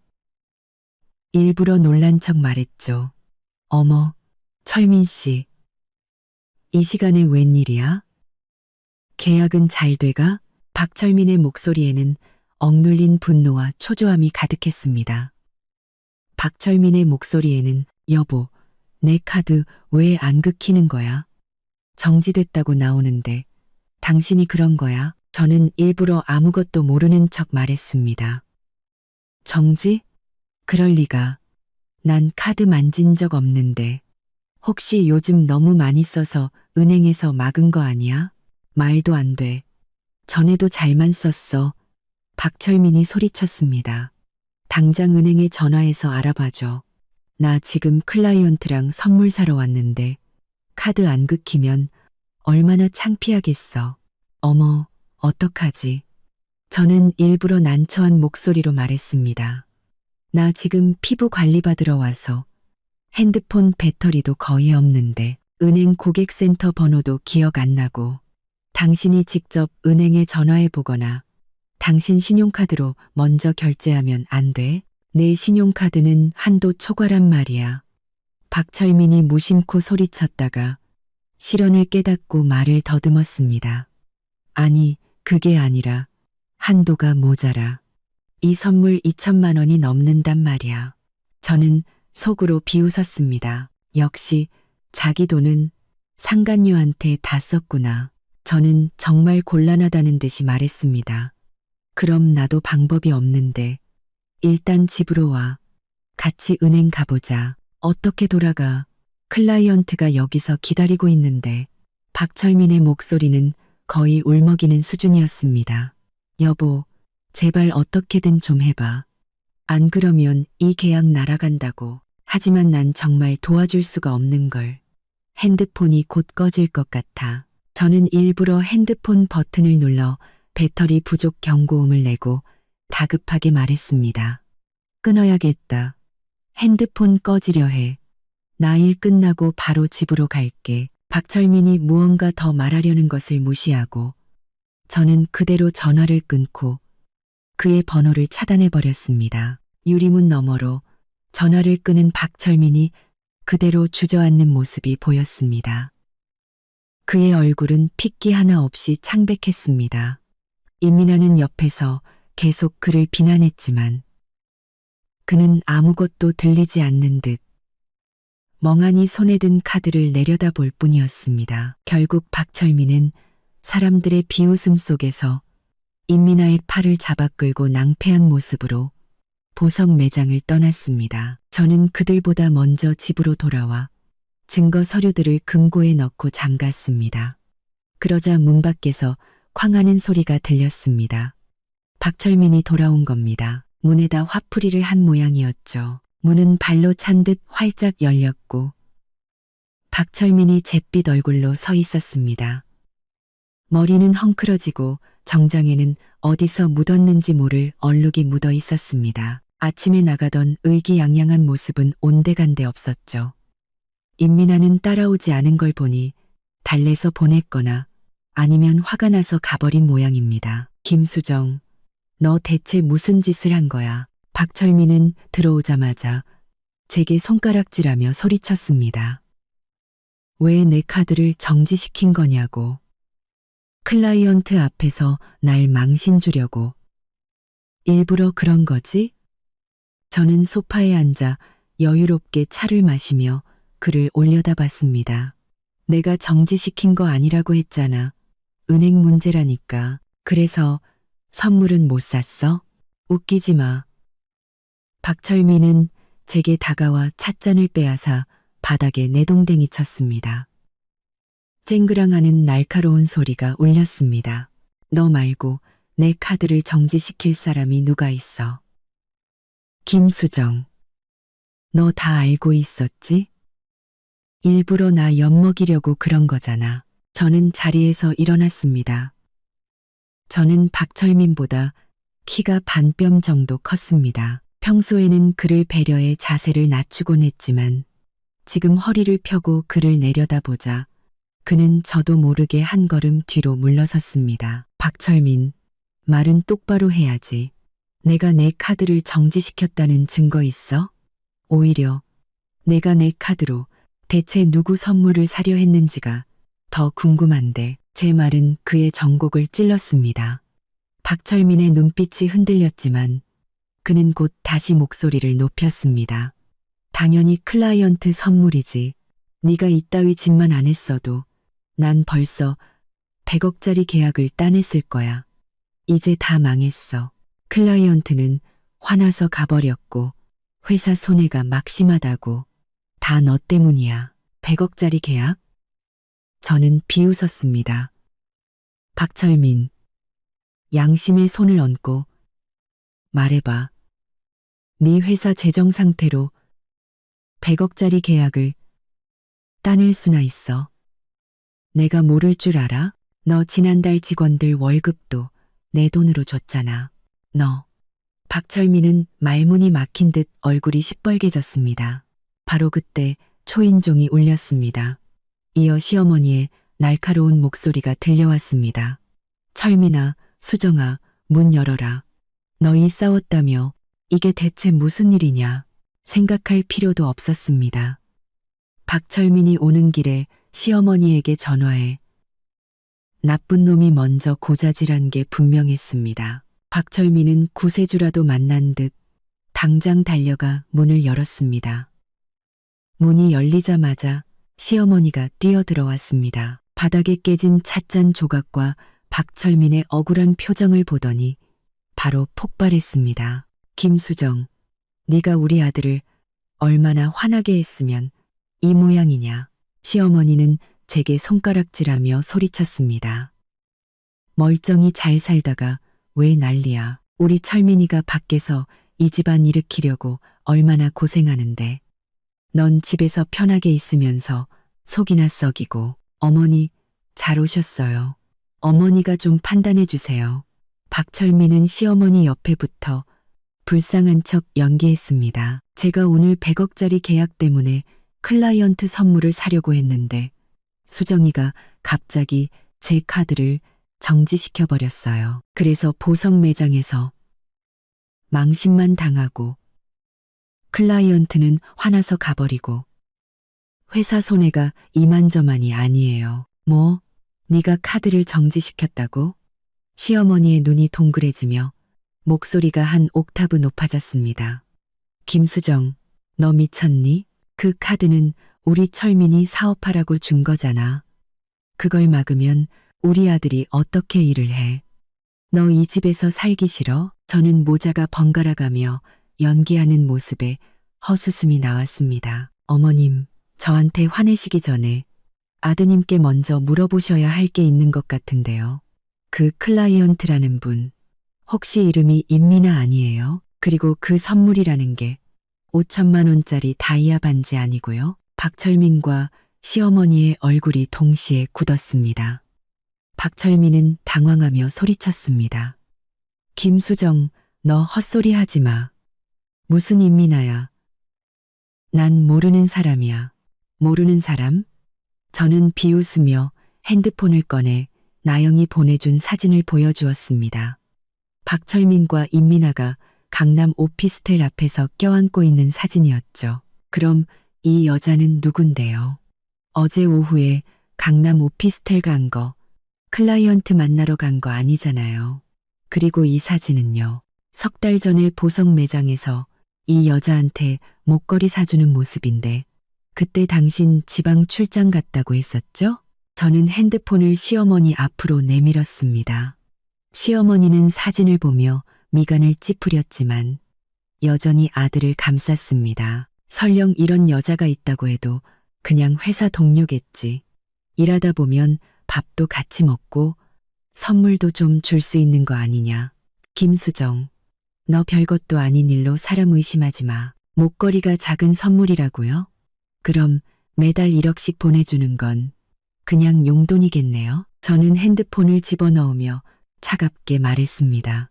S1: 일부러 놀란 척 말했죠. 어머, 철민 씨. 이 시간에 웬일이야? 계약은 잘 돼가? 박철민의 목소리에는 억눌린 분노와 초조함이 가득했습니다. 박철민의 목소리에는 여보, 내 카드 왜 안 긁히는 거야? 정지됐다고 나오는데 당신이 그런 거야? 저는 일부러 아무것도 모르는 척 말했습니다. 정지? 그럴 리가. 난 카드 만진 적 없는데. 혹시 요즘 너무 많이 써서 은행에서 막은 거 아니야? 말도 안 돼. 전에도 잘만 썼어. 박철민이 소리쳤습니다. 당장 은행에 전화해서 알아봐줘. 나 지금 클라이언트랑 선물 사러 왔는데 카드 안 긁히면 얼마나 창피하겠어. 어머, 어떡하지? 저는 일부러 난처한 목소리로 말했습니다. 나 지금 피부 관리 받으러 와서 핸드폰 배터리도 거의 없는데 은행 고객센터 번호도 기억 안 나고 당신이 직접 은행에 전화해 보거나 당신 신용카드로 먼저 결제하면 안 돼? 내 신용카드는 한도 초과란 말이야. 박철민이 무심코 소리쳤다가 실언을 깨닫고 말을 더듬었습니다. 아니, 그게 아니라 한도가 모자라. 이 선물 2천만 원이 넘는단 말이야. 저는 속으로 비웃었습니다. 역시 자기 돈은 상간녀한테 다 썼구나. 저는 정말 곤란하다는 듯이 말했습니다. 그럼 나도 방법이 없는데 일단 집으로 와. 같이 은행 가보자. 어떻게 돌아가? 클라이언트가 여기서 기다리고 있는데 박철민의 목소리는 거의 울먹이는 수준이었습니다. 여보, 제발 어떻게든 좀 해봐. 안 그러면 이 계약 날아간다고. 하지만 난 정말 도와줄 수가 없는 걸. 핸드폰이 곧 꺼질 것 같아. 저는 일부러 핸드폰 버튼을 눌러 배터리 부족 경고음을 내고 다급하게 말했습니다. 끊어야겠다. 핸드폰 꺼지려 해. 나 일 끝나고 바로 집으로 갈게. 박철민이 무언가 더 말하려는 것을 무시하고 저는 그대로 전화를 끊고 그의 번호를 차단해버렸습니다. 유리문 너머로 전화를 끄는 박철민이 그대로 주저앉는 모습이 보였습니다. 그의 얼굴은 핏기 하나 없이 창백했습니다. 임민아는 옆에서 계속 그를 비난했지만 그는 아무것도 들리지 않는 듯 멍하니 손에 든 카드를 내려다볼 뿐이었습니다. 결국 박철민은 사람들의 비웃음 속에서 임민아의 팔을 잡아 끌고 낭패한 모습으로 보석 매장을 떠났습니다. 저는 그들보다 먼저 집으로 돌아와 증거 서류들을 금고에 넣고 잠갔습니다. 그러자 문 밖에서 쾅 하는 소리가 들렸습니다. 박철민이 돌아온 겁니다. 문에다 화풀이를 한 모양이었죠. 문은 발로 찬 듯 활짝 열렸고 박철민이 잿빛 얼굴로 서 있었습니다. 머리는 헝클어지고 정장에는 어디서 묻었는지 모를 얼룩이 묻어 있었습니다. 아침에 나가던 의기양양한 모습은 온데간데 없었죠. 임민아는 따라오지 않은 걸 보니 달래서 보냈거나 아니면 화가 나서 가버린 모양입니다. 김수정, 너 대체 무슨 짓을 한 거야? 박철민은 들어오자마자 제게 손가락질하며 소리쳤습니다. 왜 내 카드를 정지시킨 거냐고. 클라이언트 앞에서 날 망신 주려고. 일부러 그런 거지? 저는 소파에 앉아 여유롭게 차를 마시며 그를 올려다봤습니다. 내가 정지시킨 거 아니라고 했잖아. 은행 문제라니까. 그래서 선물은 못 샀어? 웃기지 마. 박철민은 제게 다가와 찻잔을 빼앗아 바닥에 내동댕이 쳤습니다. 쨍그랑하는 날카로운 소리가 울렸습니다. 너 말고 내 카드를 정지시킬 사람이 누가 있어? 김수정. 너 다 알고 있었지? 일부러 나 엿먹이려고 그런 거잖아. 저는 자리에서 일어났습니다. 저는 박철민보다 키가 반뼘 정도 컸습니다. 평소에는 그를 배려해 자세를 낮추곤 했지만 지금 허리를 펴고 그를 내려다보자 그는 저도 모르게 한 걸음 뒤로 물러섰습니다. 박철민, 말은 똑바로 해야지. 내가 내 카드를 정지시켰다는 증거 있어? 오히려 내가 내 카드로 대체 누구 선물을 사려 했는지가 더 궁금한데 제 말은 그의 정곡을 찔렀습니다. 박철민의 눈빛이 흔들렸지만 그는 곧 다시 목소리를 높였습니다. 당연히 클라이언트 선물이지. 네가 이따위 짓만 안 했어도 난 벌써 100억짜리 계약을 따냈을 거야. 이제 다 망했어. 클라이언트는 화나서 가버렸고 회사 손해가 막심하다고. 다 너 때문이야. 100억짜리 계약? 저는 비웃었습니다. 박철민, 양심에 손을 얹고 말해봐. 네 회사 재정 상태로 100억짜리 계약을 따낼 수나 있어. 내가 모를 줄 알아? 너 지난달 직원들 월급도 내 돈으로 줬잖아. 너. 박철민은 말문이 막힌 듯 얼굴이 시뻘개졌습니다. 바로 그때 초인종이 울렸습니다. 이어 시어머니의 날카로운 목소리가 들려왔습니다. 철민아, 수정아, 문 열어라. 너희 싸웠다며 이게 대체 무슨 일이냐. 생각할 필요도 없었습니다. 박철민이 오는 길에 시어머니에게 전화해 나쁜 놈이 먼저 고자질한 게 분명했습니다. 박철민은 구세주라도 만난 듯 당장 달려가 문을 열었습니다. 문이 열리자마자 시어머니가 뛰어들어왔습니다. 바닥에 깨진 찻잔 조각과 박철민의 억울한 표정을 보더니 바로 폭발했습니다. 김수정, 네가 우리 아들을 얼마나 화나게 했으면 이 모양이냐. 시어머니는 제게 손가락질하며 소리쳤습니다. 멀쩡히 잘 살다가 왜 난리야. 우리 철민이가 밖에서 이 집안 일으키려고 얼마나 고생하는데. 넌 집에서 편하게 있으면서 속이나 썩이고. 어머니, 잘 오셨어요. 어머니가 좀 판단해 주세요. 박철민은 시어머니 옆에 붙어 불쌍한 척 연기했습니다. 제가 오늘 100억짜리 계약 때문에 클라이언트 선물을 사려고 했는데 수정이가 갑자기 제 카드를 정지시켜 버렸어요. 그래서 보석 매장에서 망신만 당하고 클라이언트는 화나서 가버리고 회사 손해가 이만저만이 아니에요. 뭐? 네가 카드를 정지시켰다고? 시어머니의 눈이 동그래지며 목소리가 한 옥타브 높아졌습니다. 김수정, 너 미쳤니? 그 카드는 우리 철민이 사업하라고 준 거잖아. 그걸 막으면 우리 아들이 어떻게 일을 해? 너 이 집에서 살기 싫어? 저는 모자가 번갈아가며 연기하는 모습에 헛웃음이 나왔습니다. 어머님, 저한테 화내시기 전에 아드님께 먼저 물어보셔야 할 게 있는 것 같은데요. 그 클라이언트라는 분, 혹시 이름이 임민아 아니에요? 그리고 그 선물이라는 게 5천만 원짜리 다이아 반지 아니고요. 박철민과 시어머니의 얼굴이 동시에 굳었습니다. 박철민은 당황하며 소리쳤습니다. 김수정, 너 헛소리 하지 마. 무슨 인민아야. 난 모르는 사람이야. 모르는 사람? 저는 비웃으며 핸드폰을 꺼내 나영이 보내준 사진을 보여주었습니다. 박철민과 임민아가 강남 오피스텔 앞에서 껴안고 있는 사진이었죠. 그럼 이 여자는 누군데요? 어제 오후에 강남 오피스텔 간 거, 클라이언트 만나러 간 거 아니잖아요. 그리고 이 사진은요. 석 달 전에 보석 매장에서 이 여자한테 목걸이 사주는 모습인데 그때 당신 지방 출장 갔다고 했었죠? 저는 핸드폰을 시어머니 앞으로 내밀었습니다. 시어머니는 사진을 보며 미간을 찌푸렸지만 여전히 아들을 감쌌습니다. 설령 이런 여자가 있다고 해도 그냥 회사 동료겠지. 일하다 보면 밥도 같이 먹고 선물도 좀 줄 수 있는 거 아니냐. 김수정, 너 별것도 아닌 일로 사람 의심하지 마. 목걸이가 작은 선물이라고요? 그럼 매달 1억씩 보내주는 건 그냥 용돈이겠네요. 저는 핸드폰을 집어넣으며 차갑게 말했습니다.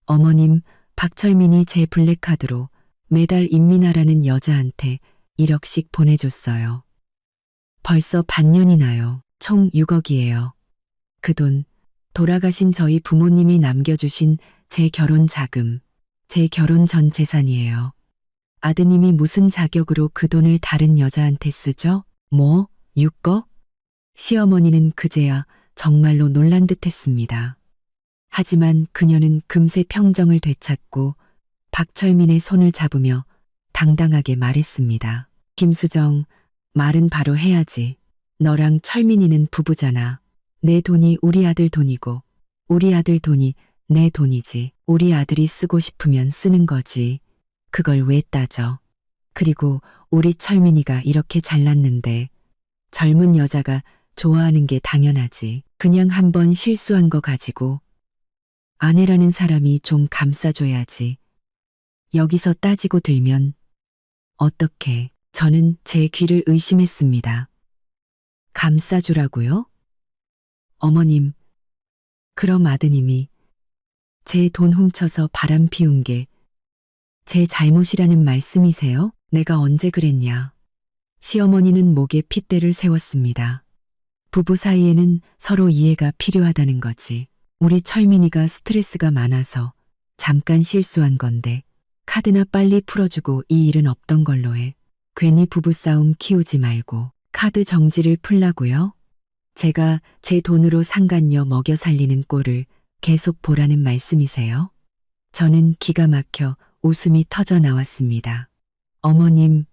S1: 어머님, 박철민이 제 블랙카드로 매달 임민아라는 여자한테 1억씩 보내줬어요. 벌써 반년이 나요. 총 6억이에요. 그 돈, 돌아가신 저희 부모님이 남겨주신 제 결혼 자금, 제 결혼 전 재산이에요. 아드님이 무슨 자격으로 그 돈을 다른 여자한테 쓰죠? 뭐, 6억? 시어머니는 그제야 정말로 놀란 듯 했습니다. 하지만 그녀는 금세 평정을 되찾고 박철민의 손을 잡으며 당당하게 말했습니다. 김수정, 말은 바로 해야지. 너랑 철민이는 부부잖아. 내 돈이 우리 아들 돈이고 우리 아들 돈이 내 돈이지. 우리 아들이 쓰고 싶으면 쓰는 거지. 그걸 왜 따져. 그리고 우리 철민이가 이렇게 잘났는데 젊은 여자가 좋아하는 게 당연하지. 그냥 한번 실수한 거 가지고 아내라는 사람이 좀 감싸줘야지. 여기서 따지고 들면 어떻게. 저는 제 귀를 의심했습니다. 감싸주라고요? 어머님, 그럼 아드님이 제 돈 훔쳐서 바람 피운 게 제 잘못이라는 말씀이세요? 내가 언제 그랬냐. 시어머니는 목에 핏대를 세웠습니다. 부부 사이에는 서로 이해가 필요하다는 거지. 우리 철민이가 스트레스가 많아서 잠깐 실수한 건데 카드나 빨리 풀어주고 이 일은 없던 걸로 해. 괜히 부부싸움 키우지 말고 카드 정지를 풀라고요? 제가 제 돈으로 상간녀 먹여 살리는 꼴을 계속 보라는 말씀이세요? 저는 기가 막혀 웃음이 터져 나왔습니다. 어머님,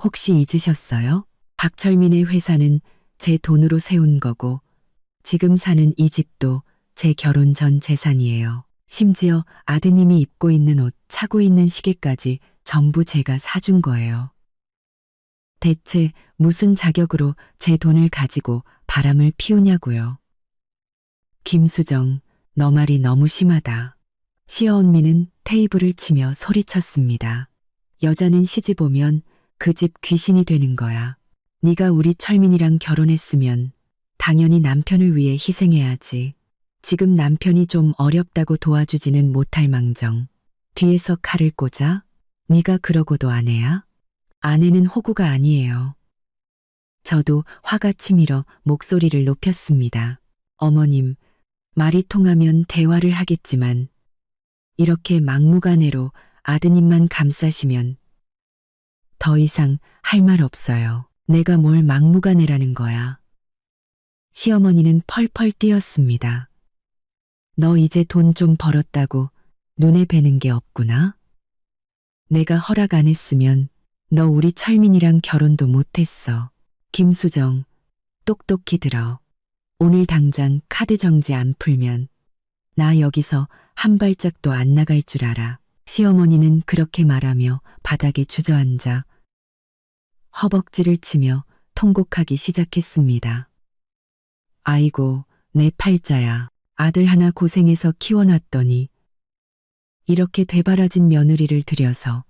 S1: 혹시 잊으셨어요? 박철민의 회사는 제 돈으로 세운 거고 지금 사는 이 집도 제 결혼 전 재산이에요. 심지어 아드님이 입고 있는 옷, 차고 있는 시계까지 전부 제가 사준 거예요. 대체 무슨 자격으로 제 돈을 가지고 바람을 피우냐고요. 김수정, 너 말이 너무 심하다. 시어언니는 테이블을 치며 소리쳤습니다. 여자는 시집 오면 그 집 귀신이 되는 거야. 네가 우리 철민이랑 결혼했으면 당연히 남편을 위해 희생해야지. 지금 남편이 좀 어렵다고 도와주지는 못할 망정. 뒤에서 칼을 꽂아? 네가 그러고도 아내야? 아내는 호구가 아니에요. 저도 화가 치밀어 목소리를 높였습니다. 어머님, 말이 통하면 대화를 하겠지만 이렇게 막무가내로 아드님만 감싸시면 더 이상 할 말 없어요. 내가 뭘 막무가내라는 거야. 시어머니는 펄펄 뛰었습니다. 너 이제 돈 좀 벌었다고 눈에 뵈는 게 없구나? 내가 허락 안 했으면 너 우리 철민이랑 결혼도 못했어. 김수정, 똑똑히 들어. 오늘 당장 카드 정지 안 풀면 나 여기서 한 발짝도 안 나갈 줄 알아. 시어머니는 그렇게 말하며 바닥에 주저앉아 허벅지를 치며 통곡하기 시작했습니다. 아이고, 내 팔자야. 아들 하나 고생해서 키워놨더니 이렇게 되바라진 며느리를 들여서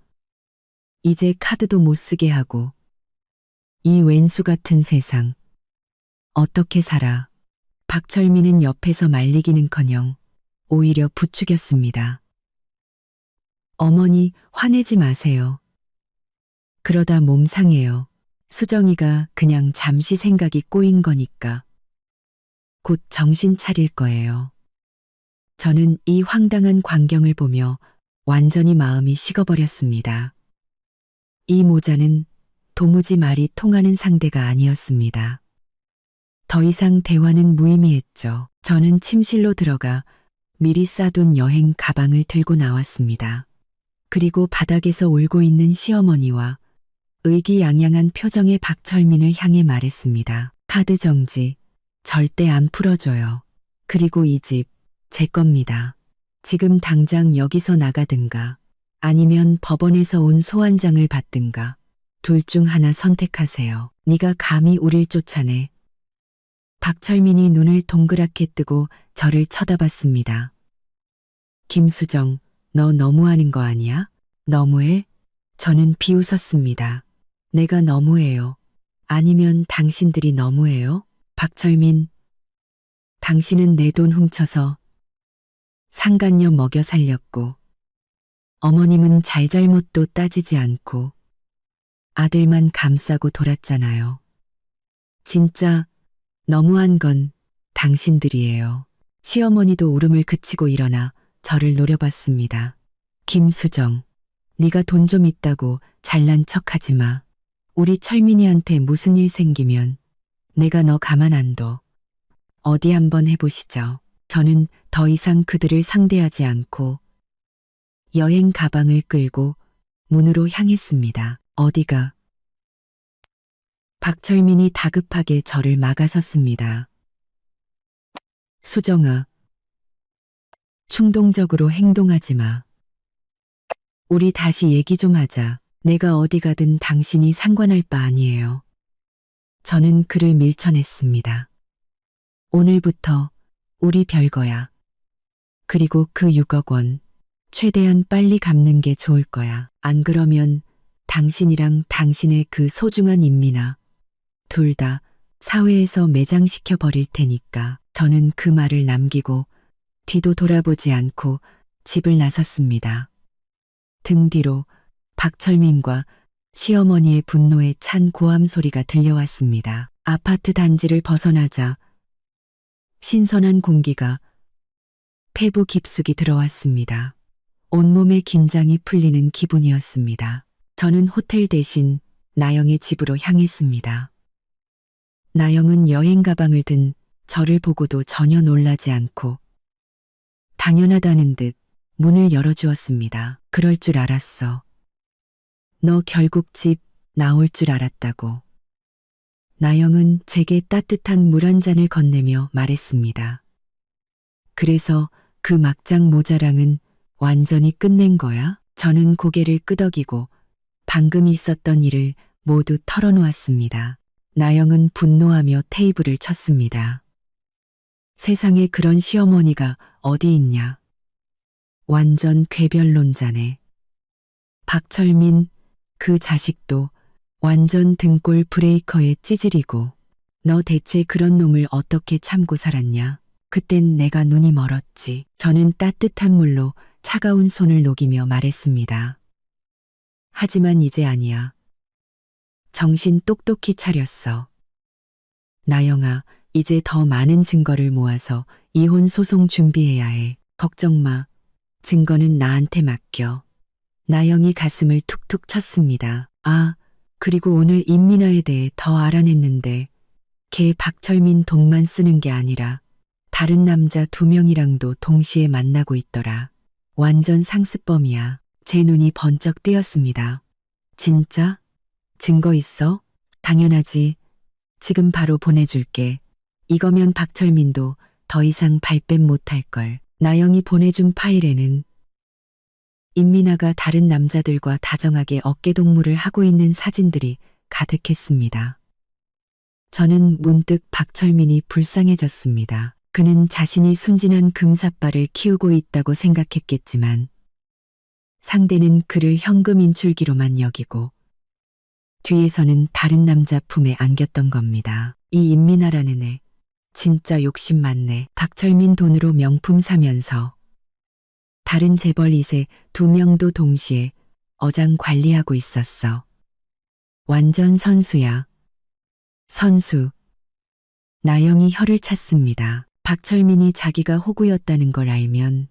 S1: 이제 카드도 못 쓰게 하고 이 왼수 같은 세상 어떻게 살아. 박철민은 옆에서 말리기는커녕 오히려 부추겼습니다. 어머니 화내지 마세요. 그러다 몸 상해요. 수정이가 그냥 잠시 생각이 꼬인 거니까 곧 정신 차릴 거예요. 저는 이 황당한 광경을 보며 완전히 마음이 식어버렸습니다. 이 모자는 도무지 말이 통하는 상대가 아니었습니다. 더 이상 대화는 무의미했죠. 저는 침실로 들어가 미리 싸둔 여행 가방을 들고 나왔습니다. 그리고 바닥에서 울고 있는 시어머니와 의기양양한 표정의 박철민을 향해 말했습니다. 카드 정지, 절대 안 풀어줘요. 그리고 이 집, 제 겁니다. 지금 당장 여기서 나가든가 아니면 법원에서 온 소환장을 받든가 둘 중 하나 선택하세요. 네가 감히 우릴 쫓아내. 박철민이 눈을 동그랗게 뜨고 저를 쳐다봤습니다. 김수정, 너 너무하는 거 아니야? 너무해? 저는 비웃었습니다. 내가 너무해요. 아니면 당신들이 너무해요? 박철민, 당신은 내 돈 훔쳐서 상간녀 먹여 살렸고 어머님은 잘잘못도 따지지 않고 아들만 감싸고 돌았잖아요. 진짜 너무한 건 당신들이에요. 시어머니도 울음을 그치고 일어나 저를 노려봤습니다. 김수정, 네가 돈 좀 있다고 잘난 척하지 마. 우리 철민이한테 무슨 일 생기면 내가 너 가만 안 둬. 어디 한번 해보시죠. 저는 더 이상 그들을 상대하지 않고 여행 가방을 끌고 문으로 향했습니다. 어디가? 박철민이 다급하게 저를 막아섰습니다. 수정아, 충동적으로 행동하지 마. 우리 다시 얘기 좀 하자. 내가 어디 가든 당신이 상관할 바 아니에요. 저는 그를 밀쳐냈습니다. 오늘부터 우리 별거야. 그리고 그 6억 원 최대한 빨리 갚는 게 좋을 거야. 안 그러면 당신이랑 당신의 그 소중한 인민아 둘 다 사회에서 매장시켜 버릴 테니까. 저는 그 말을 남기고 뒤도 돌아보지 않고 집을 나섰습니다. 등 뒤로 박철민과 시어머니의 분노에 찬 고함 소리가 들려왔습니다. 아파트 단지를 벗어나자 신선한 공기가 폐부 깊숙이 들어왔습니다. 온몸의 긴장이 풀리는 기분이었습니다. 저는 호텔 대신 나영의 집으로 향했습니다. 나영은 여행 가방을 든 저를 보고도 전혀 놀라지 않고 당연하다는 듯 문을 열어주었습니다. 그럴 줄 알았어. 너 결국 집 나올 줄 알았다고. 나영은 제게 따뜻한 물 한 잔을 건네며 말했습니다. 그래서 그 막장 모자랑은 완전히 끝낸 거야? 저는 고개를 끄덕이고 방금 있었던 일을 모두 털어놓았습니다. 나영은 분노하며 테이블을 쳤습니다. 세상에 그런 시어머니가 어디 있냐. 완전 궤변론자네. 박철민, 그 자식도 완전 등골 브레이커에 찌질이고 너 대체 그런 놈을 어떻게 참고 살았냐. 그땐 내가 눈이 멀었지. 저는 따뜻한 물로 차가운 손을 녹이며 말했습니다. 하지만 이제 아니야. 정신 똑똑히 차렸어. 나영아, 이제 더 많은 증거를 모아서 이혼 소송 준비해야 해. 걱정 마. 증거는 나한테 맡겨. 나영이 가슴을 툭툭 쳤습니다. 아, 그리고 오늘 임민아에 대해 더 알아냈는데 걔 박철민 돈만 쓰는 게 아니라 다른 남자 2명이랑도 동시에 만나고 있더라. 완전 상습범이야. 제 눈이 번쩍 뜨였습니다. 진짜? 증거 있어? 당연하지. 지금 바로 보내줄게. 이거면 박철민도 더 이상 발뺌 못할걸. 나영이 보내준 파일에는 임민아가 다른 남자들과 다정하게 어깨동무를 하고 있는 사진들이 가득했습니다. 저는 문득 박철민이 불쌍해졌습니다. 그는 자신이 순진한 금사빠를 키우고 있다고 생각했겠지만 상대는 그를 현금 인출기로만 여기고 뒤에서는 다른 남자 품에 안겼던 겁니다. 이 임민아라는 애 진짜 욕심 많네. 박철민 돈으로 명품 사면서 다른 재벌 2세 2명도 동시에 어장 관리하고 있었어. 완전 선수야. 선수. 나영이 혀를 찼습니다. 박철민이 자기가 호구였다는 걸 알면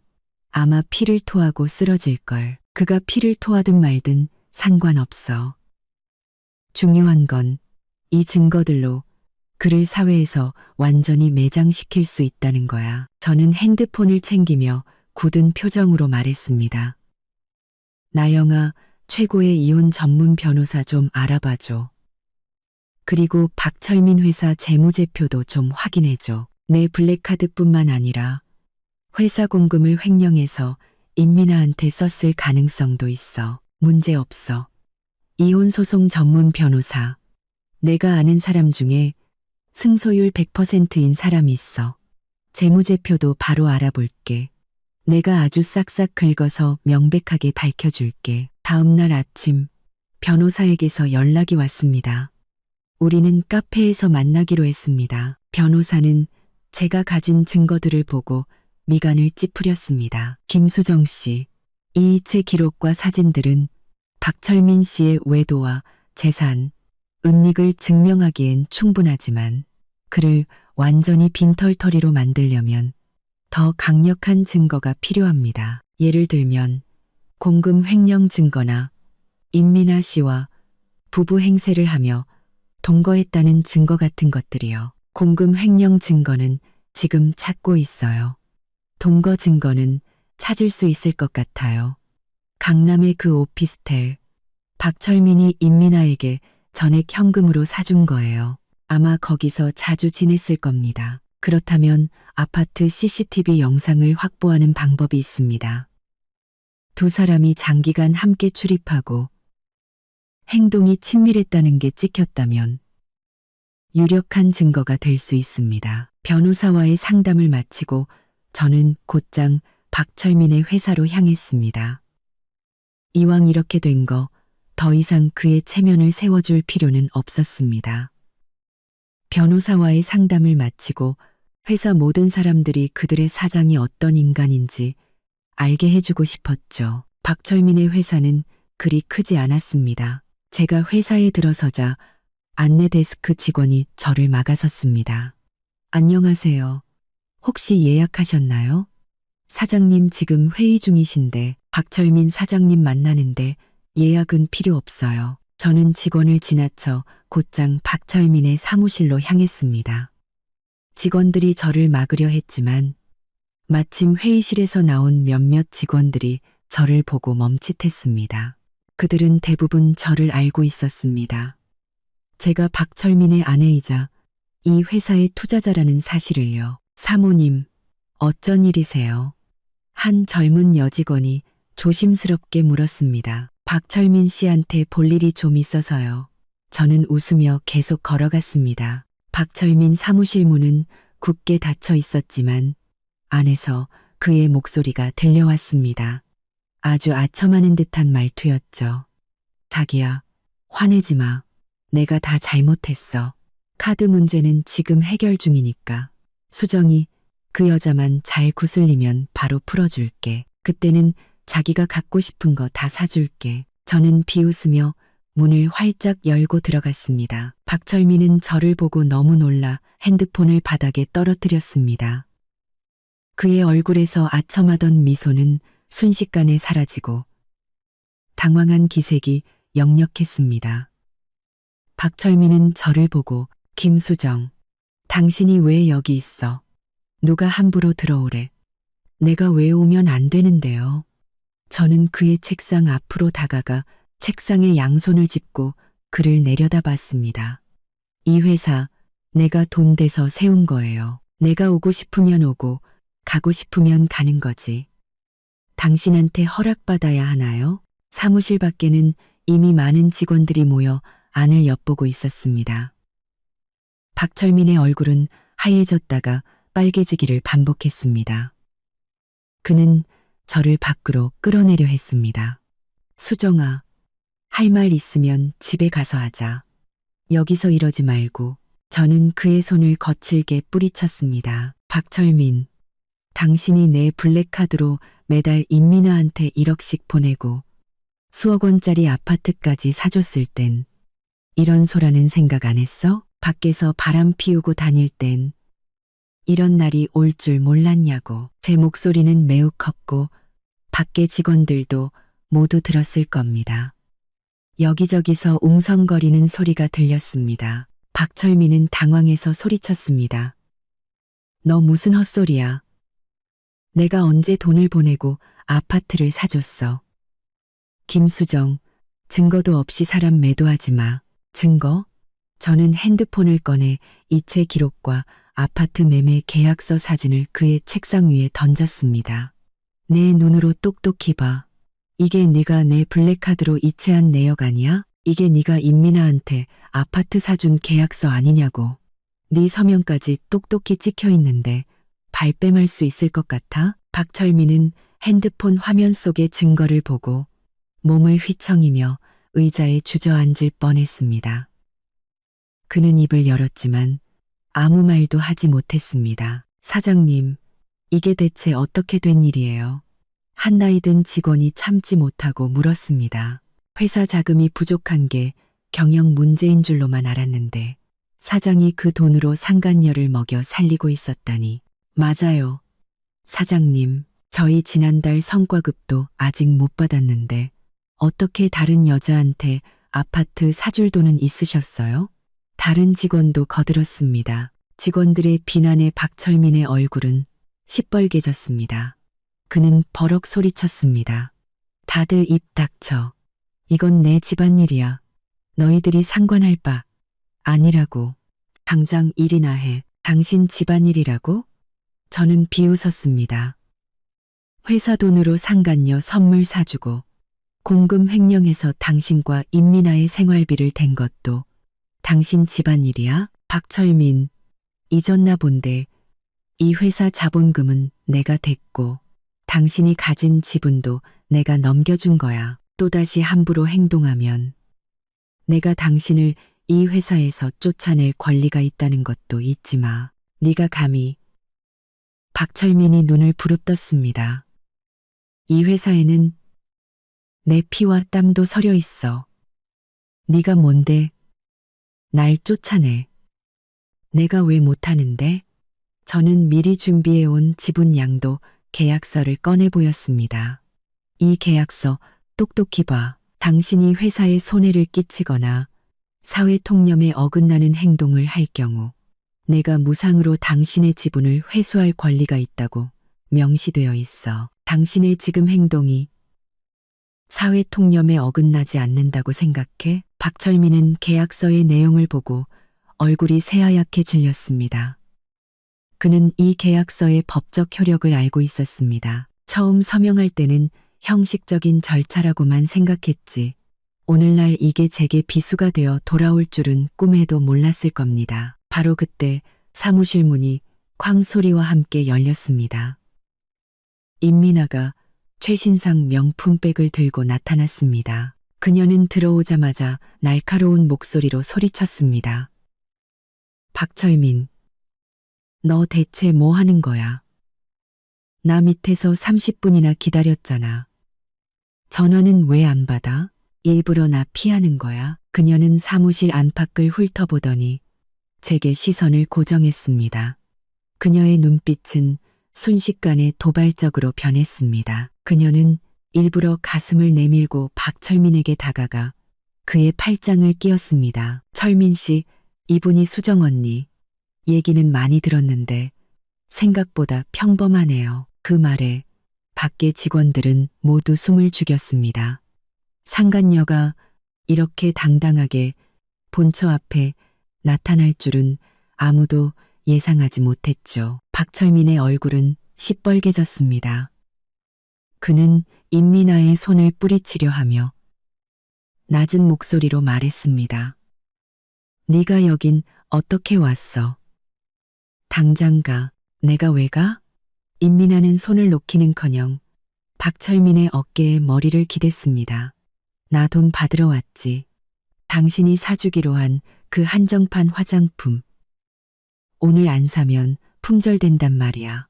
S1: 아마 피를 토하고 쓰러질걸. 그가 피를 토하든 말든 상관없어. 중요한 건 이 증거들로 그를 사회에서 완전히 매장시킬 수 있다는 거야. 저는 핸드폰을 챙기며 굳은 표정으로 말했습니다. 나영아, 최고의 이혼 전문 변호사 좀 알아봐줘. 그리고 박철민 회사 재무제표도 좀 확인해줘. 내 블랙카드뿐만 아니라 회사 공금을 횡령해서 임민아한테 썼을 가능성도 있어. 문제없어. 이혼소송 전문 변호사. 내가 아는 사람 중에 승소율 100%인 사람이 있어. 재무제표도 바로 알아볼게. 내가 아주 싹싹 긁어서 명백하게 밝혀줄게. 다음날 아침 변호사에게서 연락이 왔습니다. 우리는 카페에서 만나기로 했습니다. 변호사는 제가 가진 증거들을 보고 미간을 찌푸렸습니다. 김수정 씨, 이 이체 기록과 사진들은 박철민 씨의 외도와 재산, 은닉을 증명하기엔 충분하지만 그를 완전히 빈털터리로 만들려면 더 강력한 증거가 필요합니다. 예를 들면 공금 횡령 증거나 임민아 씨와 부부 행세를 하며 동거했다는 증거 같은 것들이요. 공금 횡령 증거는 지금 찾고 있어요. 동거 증거는 찾을 수 있을 것 같아요. 강남의 그 오피스텔, 박철민이 임민아에게 전액 현금으로 사준 거예요. 아마 거기서 자주 지냈을 겁니다. 그렇다면 아파트 CCTV 영상을 확보하는 방법이 있습니다. 두 사람이 장기간 함께 출입하고 행동이 친밀했다는 게 찍혔다면 유력한 증거가 될 수 있습니다. 변호사와의 상담을 마치고 저는 곧장 박철민의 회사로 향했습니다. 이왕 이렇게 된 거 더 이상 그의 체면을 세워줄 필요는 없었습니다. 변호사와의 상담을 마치고 회사 모든 사람들이 그들의 사장이 어떤 인간인지 알게 해주고 싶었죠. 박철민의 회사는 그리 크지 않았습니다. 제가 회사에 들어서자 안내 데스크 직원이 저를 막아섰습니다. 안녕하세요. 혹시 예약하셨나요? 사장님 지금 회의 중이신데 박철민 사장님 만나는데 예약은 필요 없어요. 저는 직원을 지나쳐 곧장 박철민의 사무실로 향했습니다. 직원들이 저를 막으려 했지만 마침 회의실에서 나온 몇몇 직원들이 저를 보고 멈칫했습니다. 그들은 대부분 저를 알고 있었습니다. 제가 박철민의 아내이자 이 회사의 투자자라는 사실을요. 사모님, 어쩐 일이세요? 한 젊은 여직원이 조심스럽게 물었습니다. 박철민 씨한테 볼 일이 좀 있어서요. 저는 웃으며 계속 걸어갔습니다. 박철민 사무실 문은 굳게 닫혀 있었지만 안에서 그의 목소리가 들려왔습니다. 아주 아첨하는 듯한 말투였죠. 자기야, 화내지 마. 내가 다 잘못했어. 카드 문제는 지금 해결 중이니까. 수정이 그 여자만 잘 구슬리면 바로 풀어줄게. 그때는 자기가 갖고 싶은 거 다 사줄게. 저는 비웃으며 문을 활짝 열고 들어갔습니다. 박철민은 저를 보고 너무 놀라 핸드폰을 바닥에 떨어뜨렸습니다. 그의 얼굴에서 아첨하던 미소는 순식간에 사라지고 당황한 기색이 역력했습니다. 박철민은 저를 보고 김수정, 당신이 왜 여기 있어? 누가 함부로 들어오래? 내가 왜 오면 안 되는데요? 저는 그의 책상 앞으로 다가가 책상에 양손을 짚고 그를 내려다봤습니다. 이 회사 내가 돈 대서 세운 거예요. 내가 오고 싶으면 오고 가고 싶으면 가는 거지. 당신한테 허락받아야 하나요? 사무실 밖에는 이미 많은 직원들이 모여 안을 엿보고 있었습니다. 박철민의 얼굴은 하얘졌다가 빨개지기를 반복했습니다. 그는 저를 밖으로 끌어내려 했습니다. 수정아, 할 말 있으면 집에 가서 하자. 여기서 이러지 말고. 저는 그의 손을 거칠게 뿌리쳤습니다. 박철민, 당신이 내 블랙카드로 매달 임민아한테 1억씩 보내고 수억 원짜리 아파트까지 사줬을 땐 이런 소라는 생각 안 했어? 밖에서 바람 피우고 다닐 땐 이런 날이 올 줄 몰랐냐고. 제 목소리는 매우 컸고 밖에 직원들도 모두 들었을 겁니다. 여기저기서 웅성거리는 소리가 들렸습니다. 박철민은 당황해서 소리쳤습니다. 너 무슨 헛소리야. 내가 언제 돈을 보내고 아파트를 사줬어. 김수정, 증거도 없이 사람 매도하지 마. 증거? 저는 핸드폰을 꺼내 이체 기록과 아파트 매매 계약서 사진을 그의 책상 위에 던졌습니다. 내 눈으로 똑똑히 봐. 이게 네가 내 블랙카드로 이체한 내역 아니야? 이게 네가 임민아한테 아파트 사준 계약서 아니냐고. 네 서명까지 똑똑히 찍혀 있는데 발뺌할 수 있을 것 같아? 박철민은 핸드폰 화면 속의 증거를 보고 몸을 휘청이며 의자에 주저앉을 뻔했습니다. 그는 입을 열었지만 아무 말도 하지 못했습니다. 사장님, 이게 대체 어떻게 된 일이에요? 한 나이 든 직원이 참지 못하고 물었습니다. 회사 자금이 부족한 게 경영 문제인 줄로만 알았는데 사장이 그 돈으로 상간녀를 먹여 살리고 있었다니. 맞아요. 사장님, 저희 지난달 성과급도 아직 못 받았는데 어떻게 다른 여자한테 아파트 사줄 돈은 있으셨어요? 다른 직원도 거들었습니다. 직원들의 비난에 박철민의 얼굴은 시뻘개졌습니다. 그는 버럭 소리쳤습니다. 다들 입 닥쳐. 이건 내 집안일이야. 너희들이 상관할 바 아니라고. 당장 일이나 해. 당신 집안일이라고? 저는 비웃었습니다. 회사 돈으로 상간녀 선물 사주고 공금 횡령해서 당신과 임민아의 생활비를 댄 것도 당신 집안일이야? 박철민, 잊었나 본데 이 회사 자본금은 내가 댔고 당신이 가진 지분도 내가 넘겨준 거야. 또다시 함부로 행동하면 내가 당신을 이 회사에서 쫓아낼 권리가 있다는 것도 잊지 마. 네가 감히. 박철민이 눈을 부릅떴습니다. 이 회사에는 내 피와 땀도 서려 있어. 네가 뭔데 날 쫓아내. 내가 왜 못하는데? 저는 미리 준비해온 지분 양도 계약서를 꺼내 보였습니다. 이 계약서 똑똑히 봐. 당신이 회사에 손해를 끼치거나 사회 통념에 어긋나는 행동을 할 경우 내가 무상으로 당신의 지분을 회수할 권리가 있다고 명시되어 있어. 당신의 지금 행동이 사회 통념에 어긋나지 않는다고 생각해? 박철민은 계약서의 내용을 보고 얼굴이 새하얗게 질렸습니다. 그는 이 계약서의 법적 효력을 알고 있었습니다. 처음 서명할 때는 형식적인 절차라고만 생각했지. 오늘날 이게 제게 비수가 되어 돌아올 줄은 꿈에도 몰랐을 겁니다. 바로 그때 사무실 문이 쾅 소리와 함께 열렸습니다. 임민아가 최신상 명품백을 들고 나타났습니다. 그녀는 들어오자마자 날카로운 목소리로 소리쳤습니다. 박철민, 너 대체 뭐 하는 거야? 나 밑에서 30분이나 기다렸잖아. 전화는 왜 안 받아? 일부러 나 피하는 거야? 그녀는 사무실 안팎을 훑어보더니 제게 시선을 고정했습니다. 그녀의 눈빛은 순식간에 도발적으로 변했습니다. 그녀는 일부러 가슴을 내밀고 박철민에게 다가가 그의 팔짱을 끼었습니다. 철민 씨, 이분이 수정 언니. 얘기는 많이 들었는데 생각보다 평범하네요. 그 말에 밖의 직원들은 모두 숨을 죽였습니다. 상간녀가 이렇게 당당하게 본처 앞에 나타날 줄은 아무도 예상하지 못했죠. 박철민의 얼굴은 시뻘개졌습니다. 그는 임민아의 손을 뿌리치려 하며 낮은 목소리로 말했습니다. 네가 여긴 어떻게 왔어? 당장 가. 내가 왜 가? 임민아는 손을 놓기는커녕 박철민의 어깨에 머리를 기댔습니다. 나 돈 받으러 왔지. 당신이 사주기로 한 그 한정판 화장품. 오늘 안 사면 품절된단 말이야.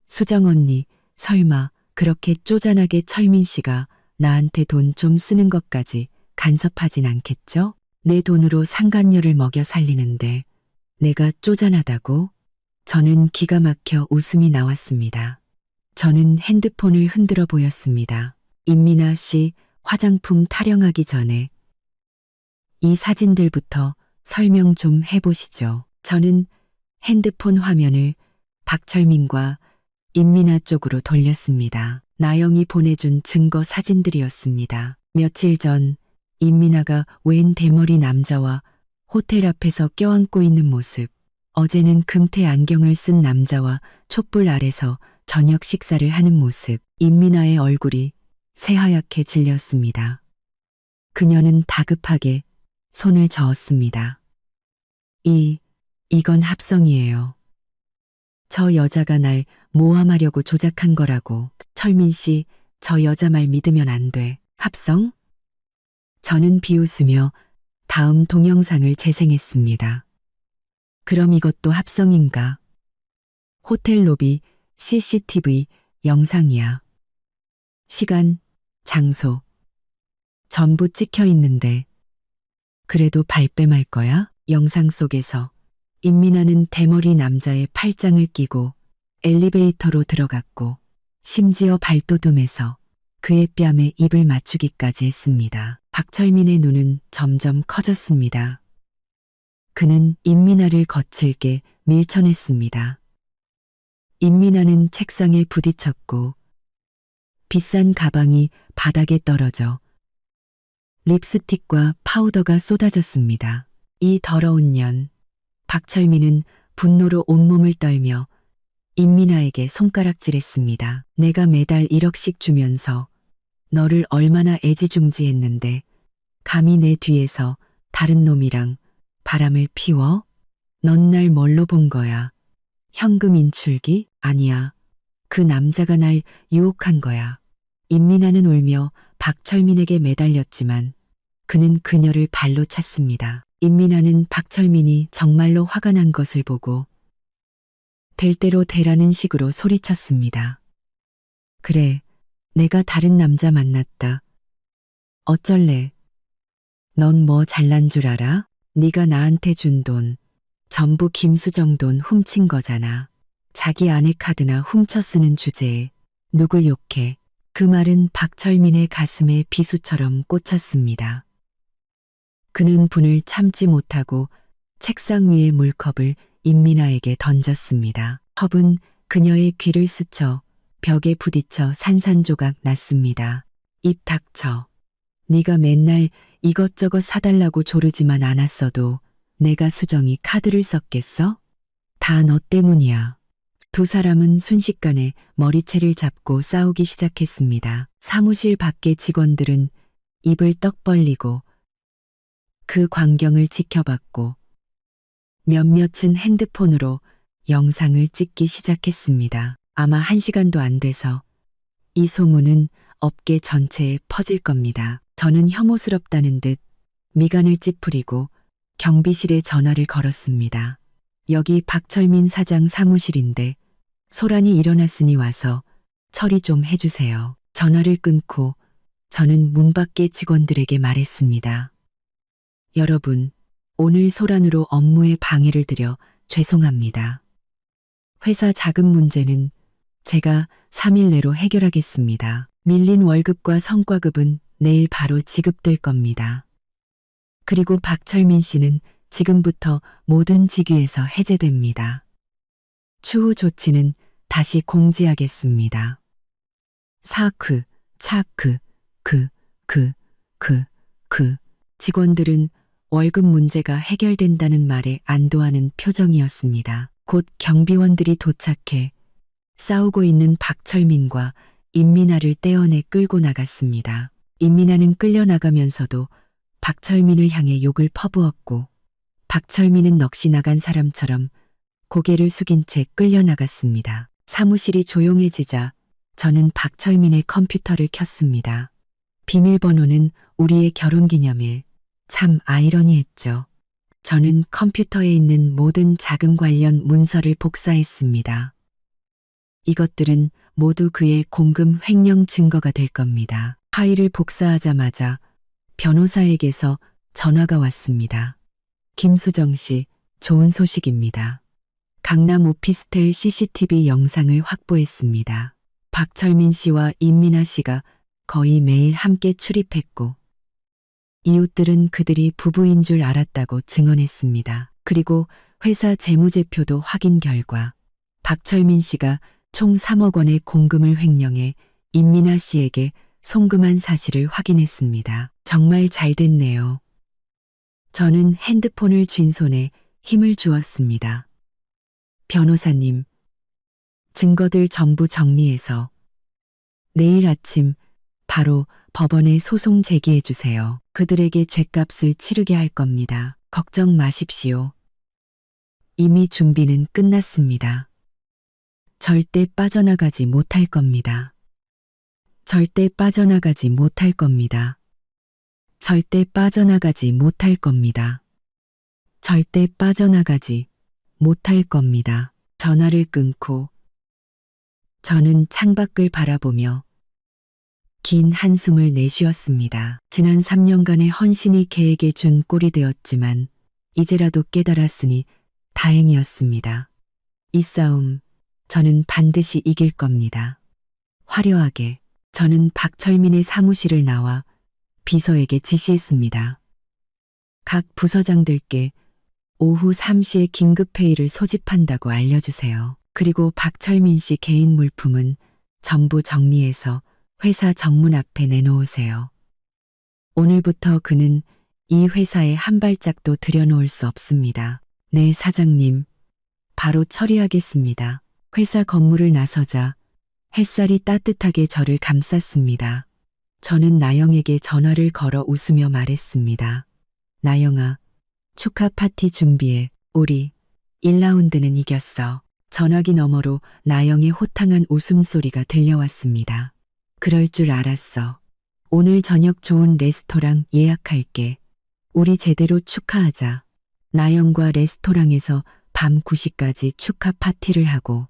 S1: 수정 언니, 설마 그렇게 쪼잔하게 철민 씨가 나한테 돈 좀 쓰는 것까지 간섭하진 않겠죠? 내 돈으로 상간녀를 먹여 살리는데 내가 쪼잔하다고? 저는 기가 막혀 웃음이 나왔습니다. 저는 핸드폰을 흔들어 보였습니다. 임민아 씨 화장품 타령하기 전에 이 사진들부터 설명 좀 해보시죠. 저는 핸드폰 화면을 박철민과 임민아 쪽으로 돌렸습니다. 나영이 보내준 증거 사진들이었습니다. 며칠 전 임민아가 웬 대머리 남자와 호텔 앞에서 껴안고 있는 모습, 어제는 금태 안경을 쓴 남자와 촛불 아래서 저녁 식사를 하는 모습, 임민아의 얼굴이 새하얗게 질렸습니다. 그녀는 다급하게 손을 저었습니다. 이건 합성이에요. 저 여자가 날 모함하려고 조작한 거라고. 철민 씨, 저 여자 말 믿으면 안 돼. 합성? 저는 비웃으며 다음 동영상을 재생했습니다. 그럼 이것도 합성인가? 호텔 로비 CCTV 영상이야. 시간, 장소, 전부 찍혀 있는데 그래도 발뺌할 거야? 영상 속에서 임민아는 대머리 남자의 팔짱을 끼고 엘리베이터로 들어갔고 심지어 발돋움해서 그의 뺨에 입을 맞추기까지 했습니다. 박철민의 눈은 점점 커졌습니다. 그는 임민아를 거칠게 밀쳐냈습니다. 임민아는 책상에 부딪혔고 비싼 가방이 바닥에 떨어져 립스틱과 파우더가 쏟아졌습니다. 이 더러운 년. 박철민은 분노로 온몸을 떨며 임민아에게 손가락질했습니다. 내가 매달 1억씩 주면서 너를 얼마나 애지중지했는데 감히 내 뒤에서 다른 놈이랑 바람을 피워? 넌 날 뭘로 본 거야? 현금 인출기? 아니야. 그 남자가 날 유혹한 거야. 임민아는 울며 박철민에게 매달렸지만 그는 그녀를 발로 찼습니다. 임민아는 박철민이 정말로 화가 난 것을 보고 될 대로 되라는 식으로 소리쳤습니다. 그래, 내가 다른 남자 만났다. 어쩔래? 넌 뭐 잘난 줄 알아? 네가 나한테 준 돈, 전부 김수정 돈 훔친 거잖아. 자기 아내 카드나 훔쳐 쓰는 주제에 누굴 욕해? 그 말은 박철민의 가슴에 비수처럼 꽂혔습니다. 그는 분을 참지 못하고 책상 위의 물컵을 임민아에게 던졌습니다. 컵은 그녀의 귀를 스쳐 벽에 부딪혀 산산조각 났습니다. 입 닥쳐. 네가 맨날 이것저것 사달라고 조르지만 않았어도 내가 수정이 카드를 썼겠어? 다 너 때문이야. 두 사람은 순식간에 머리채를 잡고 싸우기 시작했습니다. 사무실 밖의 직원들은 입을 떡 벌리고 그 광경을 지켜봤고 몇몇은 핸드폰으로 영상을 찍기 시작했습니다. 아마 1시간도 안 돼서 이 소문은 업계 전체에 퍼질 겁니다. 저는 혐오스럽다는 듯 미간을 찌푸리고 경비실에 전화를 걸었습니다. 여기 박철민 사장 사무실인데 소란이 일어났으니 와서 처리 좀 해주세요. 전화를 끊고 저는 문 밖의 직원들에게 말했습니다. 여러분, 오늘 소란으로 업무에 방해를 드려 죄송합니다. 회사 자금 문제는 제가 3일 내로 해결하겠습니다. 밀린 월급과 성과급은 내일 바로 지급될 겁니다. 그리고 박철민 씨는 지금부터 모든 직위에서 해제됩니다. 추후 조치는 다시 공지하겠습니다. 사크, 차크, 직원들은 월급 문제가 해결된다는 말에 안도하는 표정이었습니다. 곧 경비원들이 도착해 싸우고 있는 박철민과 임민아를 떼어내 끌고 나갔습니다. 임민아는 끌려나가면서도 박철민을 향해 욕을 퍼부었고 박철민은 넋이 나간 사람처럼 고개를 숙인 채 끌려나갔습니다. 사무실이 조용해지자 저는 박철민의 컴퓨터를 켰습니다. 비밀번호는 우리의 결혼기념일. 참 아이러니했죠. 저는 컴퓨터에 있는 모든 자금 관련 문서를 복사했습니다. 이것들은 모두 그의 공금 횡령 증거가 될 겁니다. 파일을 복사하자마자 변호사에게서 전화가 왔습니다. 김수정 씨, 좋은 소식입니다. 강남 오피스텔 CCTV 영상을 확보했습니다. 박철민 씨와 임민아 씨가 거의 매일 함께 출입했고 이웃들은 그들이 부부인 줄 알았다고 증언했습니다. 그리고 회사 재무제표도 확인 결과 박철민 씨가 총 3억 원의 공금을 횡령해 임민아 씨에게 송금한 사실을 확인했습니다. 정말 잘 됐네요. 저는 핸드폰을 쥔 손에 힘을 주었습니다. 변호사님, 증거들 전부 정리해서 내일 아침 바로 법원에 소송 제기해 주세요. 그들에게 죗값을 치르게 할 겁니다. 걱정 마십시오. 이미 준비는 끝났습니다. 절대 빠져나가지 못할 겁니다. 절대 빠져나가지 못할 겁니다. 절대 빠져나가지 못할 겁니다. 절대 빠져나가지 못할 겁니다. 전화를 끊고 저는 창밖을 바라보며 긴 한숨을 내쉬었습니다. 지난 3년간의 헌신이 개에게 준 꼴이 되었지만 이제라도 깨달았으니 다행이었습니다. 이 싸움 저는 반드시 이길 겁니다. 화려하게 저는 박철민의 사무실을 나와 비서에게 지시했습니다. 각 부서장들께 오후 3시에 긴급회의를 소집한다고 알려주세요. 그리고 박철민 씨 개인 물품은 전부 정리해서 회사 정문 앞에 내놓으세요. 오늘부터 그는 이 회사에 한 발짝도 들여놓을 수 없습니다. 네, 사장님. 바로 처리하겠습니다. 회사 건물을 나서자 햇살이 따뜻하게 저를 감쌌습니다. 저는 나영에게 전화를 걸어 웃으며 말했습니다. 나영아, 축하 파티 준비해. 우리 1라운드는 이겼어. 전화기 너머로 나영의 호탕한 웃음소리가 들려왔습니다. 그럴 줄 알았어. 오늘 저녁 좋은 레스토랑 예약할게. 우리 제대로 축하하자. 나영과 레스토랑에서 밤 9시까지 축하 파티를 하고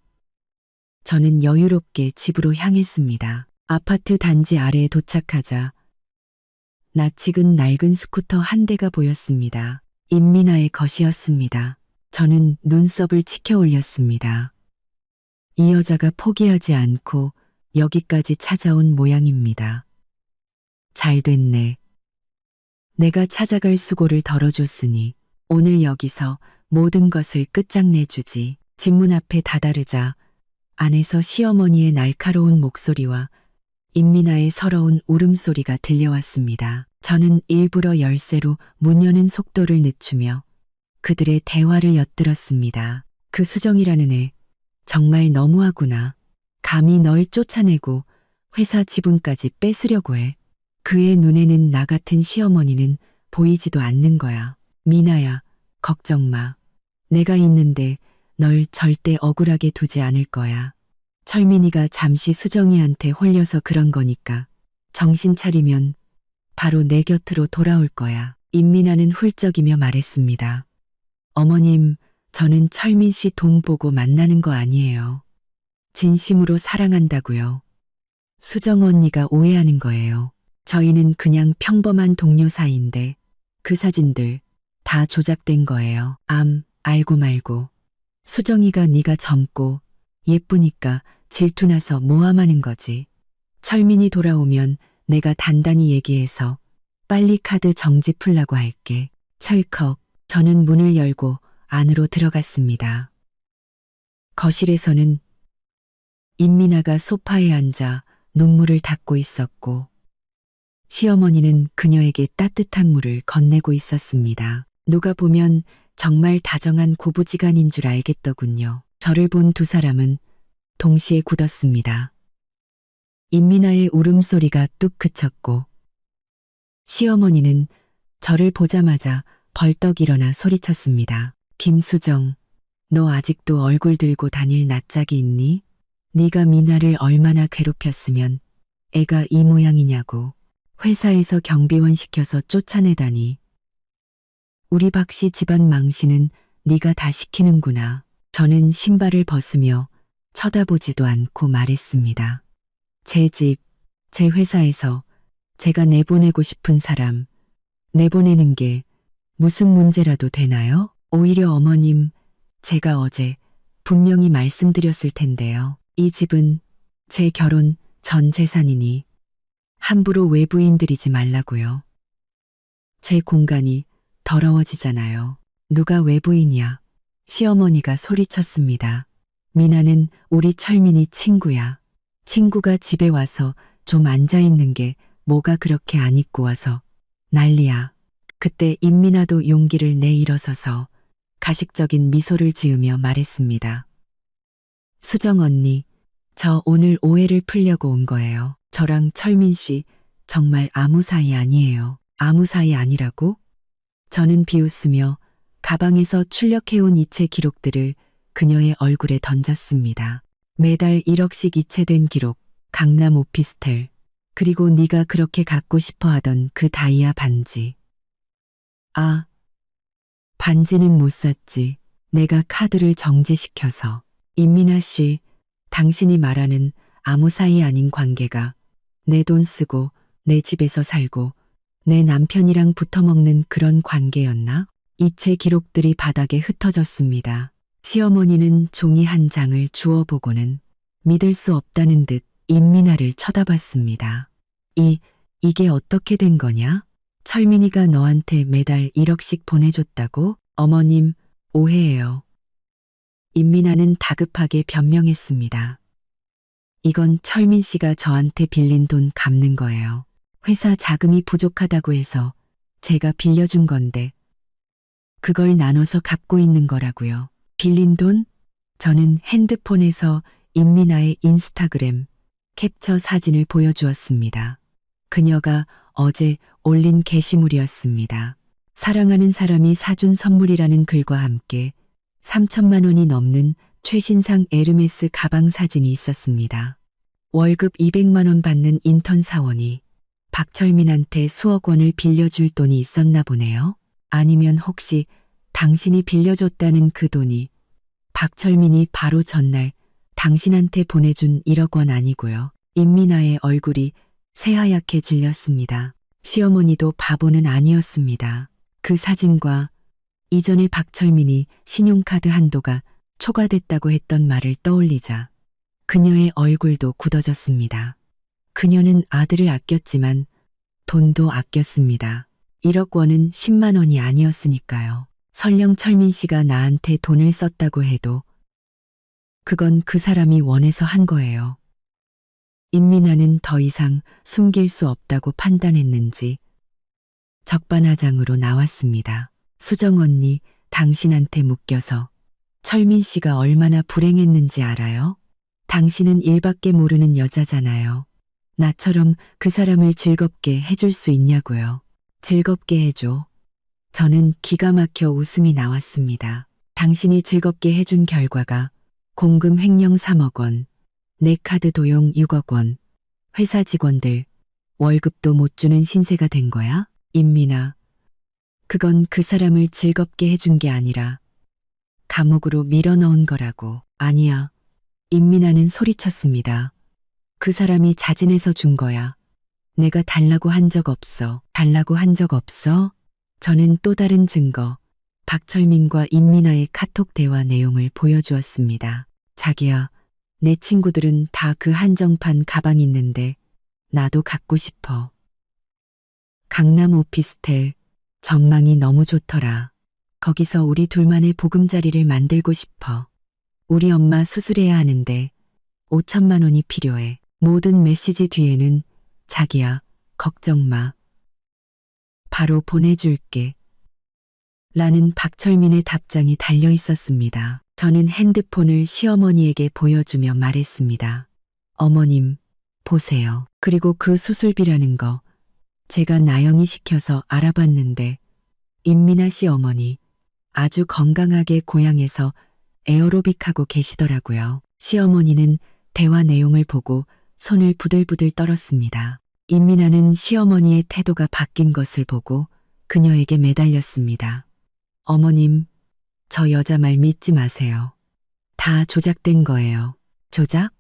S1: 저는 여유롭게 집으로 향했습니다. 아파트 단지 아래에 도착하자 낯익은 낡은 스쿠터 한 대가 보였습니다. 임민아의 것이었습니다. 저는 눈썹을 치켜 올렸습니다. 이 여자가 포기하지 않고 여기까지 찾아온 모양입니다. 잘 됐네. 내가 찾아갈 수고를 덜어줬으니 오늘 여기서 모든 것을 끝장내주지. 집문 앞에 다다르자 안에서 시어머니의 날카로운 목소리와 임민아의 서러운 울음소리가 들려왔습니다. 저는 일부러 열쇠로 문 여는 속도를 늦추며 그들의 대화를 엿들었습니다. 그 수정이라는 애 정말 너무하구나. 감히 널 쫓아내고 회사 지분까지 뺏으려고 해. 그의 눈에는 나 같은 시어머니는 보이지도 않는 거야. 미나야, 걱정 마. 내가 있는데 널 절대 억울하게 두지 않을 거야. 철민이가 잠시 수정이한테 홀려서 그런 거니까 정신 차리면 바로 내 곁으로 돌아올 거야. 임민아는 훌쩍이며 말했습니다. 어머님, 저는 철민 씨 돈 보고 만나는 거 아니에요. 진심으로 사랑한다고요. 수정 언니가 오해하는 거예요. 저희는 그냥 평범한 동료 사이인데 그 사진들 다 조작된 거예요. 알고 말고. 수정이가 네가 젊고 예쁘니까 질투나서 모함하는 거지. 철민이 돌아오면 내가 단단히 얘기해서 빨리 카드 정지 풀라고 할게. 철컥. 저는 문을 열고 안으로 들어갔습니다. 거실에서는 임민아가 소파에 앉아 눈물을 닦고 있었고 시어머니는 그녀에게 따뜻한 물을 건네고 있었습니다. 누가 보면 정말 다정한 고부지간인 줄 알겠더군요. 저를 본 두 사람은 동시에 굳었습니다. 임민아의 울음소리가 뚝 그쳤고 시어머니는 저를 보자마자 벌떡 일어나 소리쳤습니다. 김수정, 너 아직도 얼굴 들고 다닐 낯짝이 있니? 네가 미나를 얼마나 괴롭혔으면 애가 이 모양이냐고. 회사에서 경비원 시켜서 쫓아내다니. 우리 박 씨 집안 망신은 네가 다 시키는구나. 저는 신발을 벗으며 쳐다보지도 않고 말했습니다. 제 집, 제 회사에서 제가 내보내고 싶은 사람, 내보내는 게 무슨 문제라도 되나요? 오히려 어머님, 제가 어제 분명히 말씀드렸을 텐데요. 이 집은 제 결혼 전 재산이니 함부로 외부인 들이지 말라고요. 제 공간이 더러워지잖아요. 누가 외부인이야? 시어머니가 소리쳤습니다. 미나는 우리 철민이 친구야. 친구가 집에 와서 좀 앉아있는 게 뭐가 그렇게 안 입고 와서 난리야. 그때 임미나도 용기를 내 일어서서 가식적인 미소를 지으며 말했습니다. 수정 언니, 저 오늘 오해를 풀려고 온 거예요. 저랑 철민 씨 정말 아무 사이 아니에요. 아무 사이 아니라고? 저는 비웃으며 가방에서 출력해온 이체 기록들을 그녀의 얼굴에 던졌습니다. 매달 1억씩 이체된 기록, 강남 오피스텔, 그리고 네가 그렇게 갖고 싶어 하던 그 다이아 반지. 아, 반지는 못 샀지. 내가 카드를 정지시켜서. 임미나 씨, 당신이 말하는 아무 사이 아닌 관계가 내 돈 쓰고 내 집에서 살고 내 남편이랑 붙어먹는 그런 관계였나? 이체 기록들이 바닥에 흩어졌습니다. 시어머니는 종이 한 장을 주워보고는 믿을 수 없다는 듯 임미나를 쳐다봤습니다. 이게 어떻게 된 거냐? 철민이가 너한테 매달 1억씩 보내줬다고? 어머님, 오해예요. 임미나는 다급하게 변명했습니다. 이건 철민 씨가 저한테 빌린 돈 갚는 거예요. 회사 자금이 부족하다고 해서 제가 빌려준 건데 그걸 나눠서 갚고 있는 거라고요. 빌린 돈? 저는 핸드폰에서 임미나의 인스타그램 캡처 사진을 보여주었습니다. 그녀가 어제 올린 게시물이었습니다. 사랑하는 사람이 사준 선물이라는 글과 함께 3천만 원이 넘는 최신상 에르메스 가방 사진이 있었습니다. 월급 200만 원 받는 인턴 사원이 박철민한테 수억 원을 빌려줄 돈이 있었나 보네요. 아니면 혹시 당신이 빌려줬다는 그 돈이 박철민이 바로 전날 당신한테 보내준 1억 원 아니고요. 임미나의 얼굴이 새하얗게 질렸습니다. 시어머니도 바보는 아니었습니다. 그 사진과 이전에 박철민이 신용카드 한도가 초과됐다고 했던 말을 떠올리자 그녀의 얼굴도 굳어졌습니다. 그녀는 아들을 아꼈지만 돈도 아꼈습니다. 1억 원은 10만 원이 아니었으니까요. 설령 철민 씨가 나한테 돈을 썼다고 해도 그건 그 사람이 원해서 한 거예요. 임미나는 더 이상 숨길 수 없다고 판단했는지 적반하장으로 나왔습니다. 수정 언니, 당신한테 묶여서 철민 씨가 얼마나 불행했는지 알아요? 당신은 일밖에 모르는 여자잖아요. 나처럼 그 사람을 즐겁게 해줄 수 있냐고요. 즐겁게 해줘. 저는 기가 막혀 웃음이 나왔습니다. 당신이 즐겁게 해준 결과가 공금 횡령 3억 원, 내 카드 도용 6억 원, 회사 직원들 월급도 못 주는 신세가 된 거야? 임미나, 그건 그 사람을 즐겁게 해준 게 아니라 감옥으로 밀어넣은 거라고. 아니야. 임미나는 소리쳤습니다. 그 사람이 자진해서 준 거야. 내가 달라고 한 적 없어. 달라고 한 적 없어? 저는 또 다른 증거, 박철민과 임미나의 카톡 대화 내용을 보여주었습니다. 자기야, 내 친구들은 다 그 한정판 가방 있는데 나도 갖고 싶어. 강남 오피스텔, 전망이 너무 좋더라. 거기서 우리 둘만의 보금자리를 만들고 싶어. 우리 엄마 수술해야 하는데 5천만 원이 필요해. 모든 메시지 뒤에는 자기야, 걱정 마. 바로 보내줄게. 라는 박철민의 답장이 달려 있었습니다. 저는 핸드폰을 시어머니에게 보여주며 말했습니다. 어머님, 보세요. 그리고 그 수술비라는 거 제가 나영이 시켜서 알아봤는데 임미나 씨 어머니 아주 건강하게 고향에서 에어로빅하고 계시더라고요. 시어머니는 대화 내용을 보고 손을 부들부들 떨었습니다. 임민아는 시어머니의 태도가 바뀐 것을 보고 그녀에게 매달렸습니다. 어머님, 저 여자 말 믿지 마세요. 다 조작된 거예요. 조작?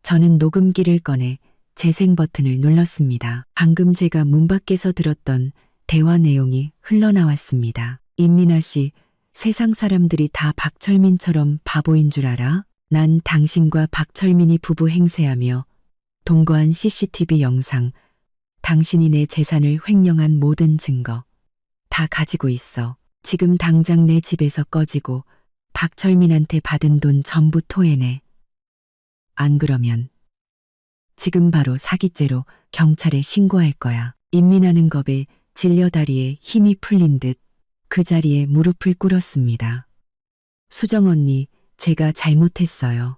S1: 저는 녹음기를 꺼내 재생 버튼을 눌렀습니다. 방금 제가 문 밖에서 들었던 대화 내용이 흘러나왔습니다. 임민아 씨, 세상 사람들이 다 박철민처럼 바보인 줄 알아? 난 당신과 박철민이 부부 행세하며 동거한 CCTV 영상, 당신이 내 재산을 횡령한 모든 증거 다 가지고 있어. 지금 당장 내 집에서 꺼지고 박철민한테 받은 돈 전부 토해내. 안 그러면 지금 바로 사기죄로 경찰에 신고할 거야. 임민아는 겁에 질려 다리에 힘이 풀린 듯 그 자리에 무릎을 꿇었습니다. 수정 언니, 제가 잘못했어요.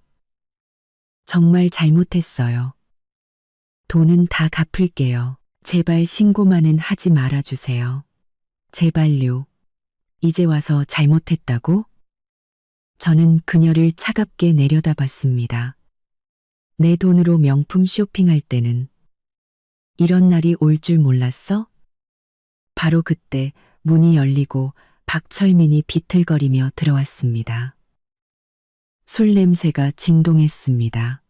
S1: 정말 잘못했어요. 돈은 다 갚을게요. 제발 신고만은 하지 말아주세요. 제발요. 이제 와서 잘못했다고? 저는 그녀를 차갑게 내려다봤습니다. 내 돈으로 명품 쇼핑할 때는 이런 날이 올 줄 몰랐어? 바로 그때 문이 열리고 박철민이 비틀거리며 들어왔습니다. 술 냄새가 진동했습니다.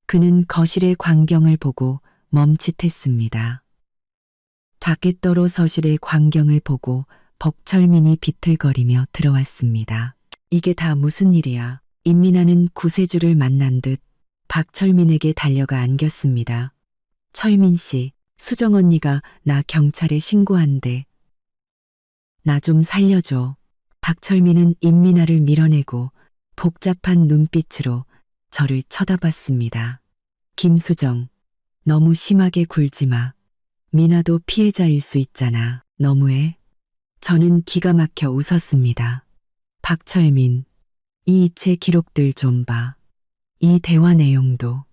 S1: 그는 거실의 광경을 보고 멈칫했습니다. 작게 떨어 서실의 광경을 보고 박철민이 비틀거리며 들어왔습니다. 이게 다 무슨 일이야? 임민아는 구세주를 만난 듯 박철민에게 달려가 안겼습니다. 철민 씨, 수정 언니가 나 경찰에 신고한대. 나 좀 살려줘. 박철민은 임민아를 밀어내고 복잡한 눈빛으로 저를 쳐다봤습니다. 김수정, 너무 심하게 굴지 마. 미나도 피해자일 수 있잖아. 너무해. 저는 기가 막혀 웃었습니다. 박철민, 이 이체 기록들 좀 봐. 이 대화 내용도.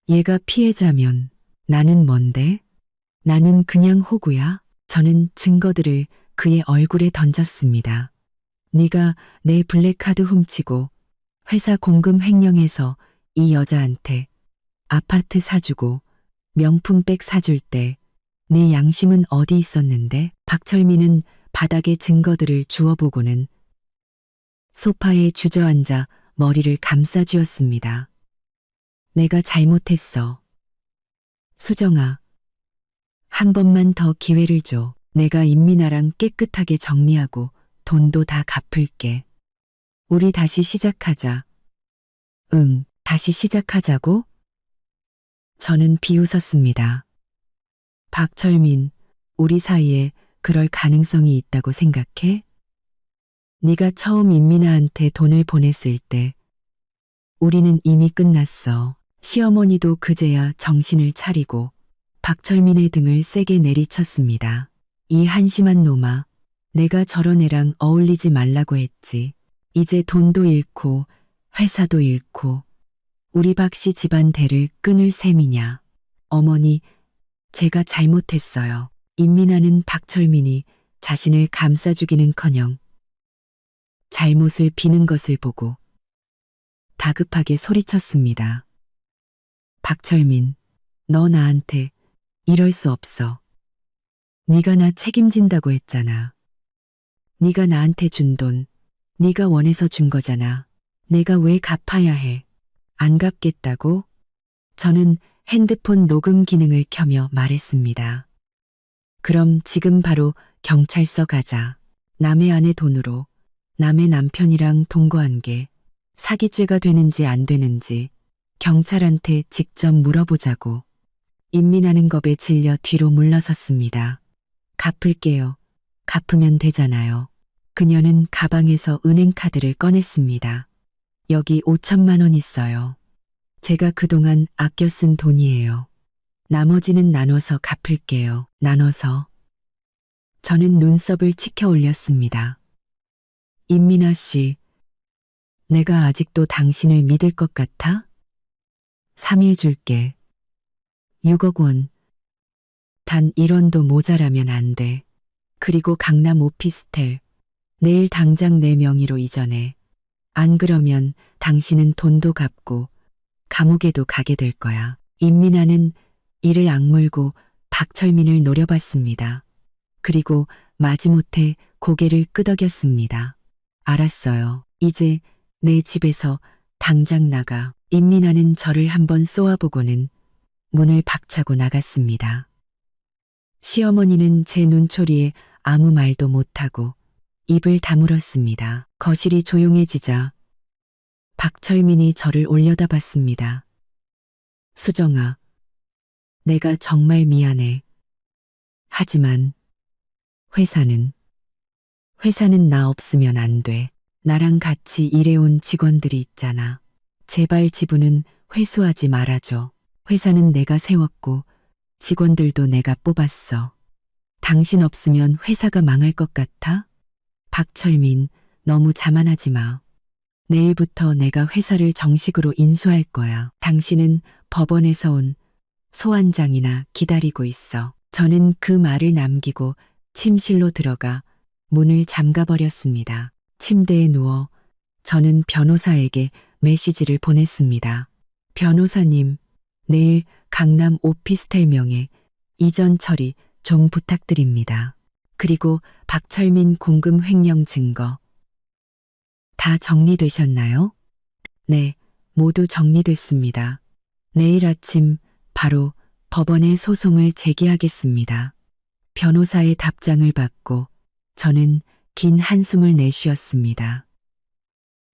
S1: 얘가 피해자면 나는 뭔데? 나는 그냥 호구야. 저는 증거들을 그의 얼굴에 던졌습니다. 네가 내 블랙카드 훔치고 회사 공금 횡령해서 이 여자한테 아파트 사주고 명품백 사줄 때 내 양심은 어디 있었는데? 박철민은 바닥에 증거들을 주워보고는 소파에 주저앉아 머리를 감싸쥐었습니다. 내가 잘못했어. 수정아, 한 번만 더 기회를 줘. 내가 임민아랑 깨끗하게 정리하고 돈도 다 갚을게. 우리 다시 시작하자. 응, 다시 시작하자고? 저는 비웃었습니다. 박철민, 우리 사이에 그럴 가능성이 있다고 생각해? 네가 처음 임민아한테 돈을 보냈을 때 우리는 이미 끝났어. 시어머니도 그제야 정신을 차리고 박철민의 등을 세게 내리쳤습니다. 이 한심한 놈아, 내가 저런 애랑 어울리지 말라고 했지. 이제 돈도 잃고 회사도 잃고 우리 박씨 집안 대를 끊을 셈이냐. 어머니, 제가 잘못했어요. 임민아는 박철민이 자신을 감싸주기는커녕 잘못을 비는 것을 보고 다급하게 소리쳤습니다. 박철민, 너 나한테 이럴 수 없어. 네가 나 책임진다고 했잖아. 네가 나한테 준 돈, 네가 원해서 준 거잖아. 내가 왜 갚아야 해? 안 갚겠다고? 저는 핸드폰 녹음 기능을 켜며 말했습니다. 그럼 지금 바로 경찰서 가자. 남의 아내 돈으로 남의 남편이랑 동거한 게 사기죄가 되는지 안 되는지 경찰한테 직접 물어보자고. 임민아는 겁에 질려 뒤로 물러섰습니다. 갚을게요. 갚으면 되잖아요. 그녀는 가방에서 은행카드를 꺼냈습니다. 여기 5천만 원 있어요. 제가 그동안 아껴 쓴 돈이에요. 나머지는 나눠서 갚을게요. 나눠서. 저는 눈썹을 치켜 올렸습니다. 임민아 씨, 내가 아직도 당신을 믿을 것 같아? 3일 줄게. 6억 원. 단 1원도 모자라면 안 돼. 그리고 강남 오피스텔. 내일 당장 내 명의로 이전해. 안 그러면 당신은 돈도 갚고 감옥에도 가게 될 거야. 임민아는 이를 악물고 박철민을 노려봤습니다. 그리고 마지못해 고개를 끄덕였습니다. 알았어요. 이제 내 집에서 당장 나가. 임민아는 저를 한번 쏘아보고는 문을 박차고 나갔습니다. 시어머니는 제 눈초리에 아무 말도 못하고 입을 다물었습니다. 거실이 조용해지자 박철민이 저를 올려다봤습니다. 수정아, 내가 정말 미안해. 하지만 회사는 나 없으면 안 돼. 나랑 같이 일해온 직원들이 있잖아. 제발 지분은 회수하지 말아줘. 회사는 내가 세웠고 직원들도 내가 뽑았어. 당신 없으면 회사가 망할 것 같아? 박철민, 너무 자만하지 마. 내일부터 내가 회사를 정식으로 인수할 거야. 당신은 법원에서 온 소환장이나 기다리고 있어. 저는 그 말을 남기고 침실로 들어가 문을 잠가버렸습니다. 침대에 누워 저는 변호사에게 메시지를 보냈습니다. 변호사님, 내일 강남 오피스텔 명의 이전 처리 좀 부탁드립니다. 그리고 박철민 공금 횡령 증거 다 정리되셨나요? 네, 모두 정리됐습니다. 내일 아침 바로 법원에 소송을 제기하겠습니다. 변호사의 답장을 받고 저는 긴 한숨을 내쉬었습니다.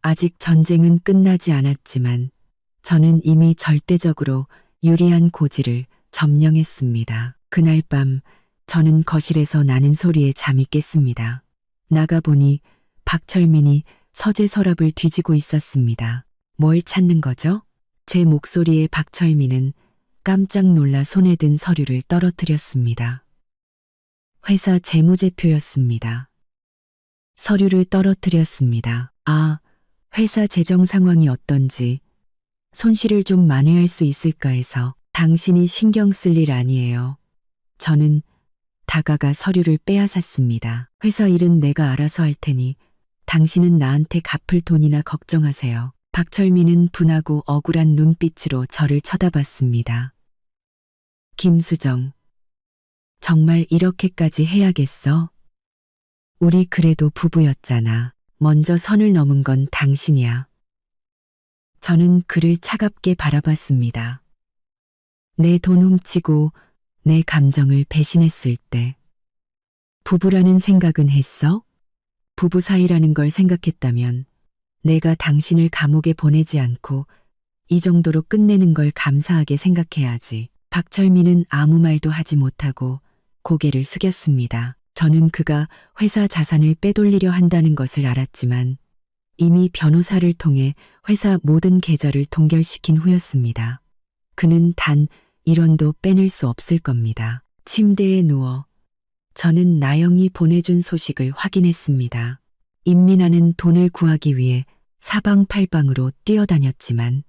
S1: 아직 전쟁은 끝나지 않았지만 저는 이미 절대적으로 유리한 고지를 점령했습니다. 그날 밤 저는 거실에서 나는 소리에 잠이 깼습니다. 나가보니 박철민이 서재 서랍을 뒤지고 있었습니다. 뭘 찾는 거죠? 제 목소리에 박철민은 깜짝 놀라 손에 든 서류를 떨어뜨렸습니다. 회사 재무제표였습니다. 서류를 떨어뜨렸습니다. 아, 회사 재정 상황이 어떤지 손실을 좀 만회할 수 있을까 해서. 당신이 신경 쓸 일 아니에요. 저는 다가가 서류를 빼앗았습니다. 회사 일은 내가 알아서 할 테니 당신은 나한테 갚을 돈이나 걱정하세요. 박철민은 분하고 억울한 눈빛으로 저를 쳐다봤습니다. 김수정, 정말 이렇게까지 해야겠어? 우리 그래도 부부였잖아. 먼저 선을 넘은 건 당신이야. 저는 그를 차갑게 바라봤습니다. 내 돈 훔치고 내 감정을 배신했을 때 부부라는 생각은 했어? 부부 사이라는 걸 생각했다면 내가 당신을 감옥에 보내지 않고 이 정도로 끝내는 걸 감사하게 생각해야지. 박철민은 아무 말도 하지 못하고 고개를 숙였습니다. 저는 그가 회사 자산을 빼돌리려 한다는 것을 알았지만 이미 변호사를 통해 회사 모든 계좌를 동결시킨 후였습니다. 그는 단 1원도 빼낼 수 없을 겁니다. 침대에 누워 저는 나영이 보내준 소식을 확인했습니다. 임민아는 돈을 구하기 위해 사방팔방으로 뛰어다녔지만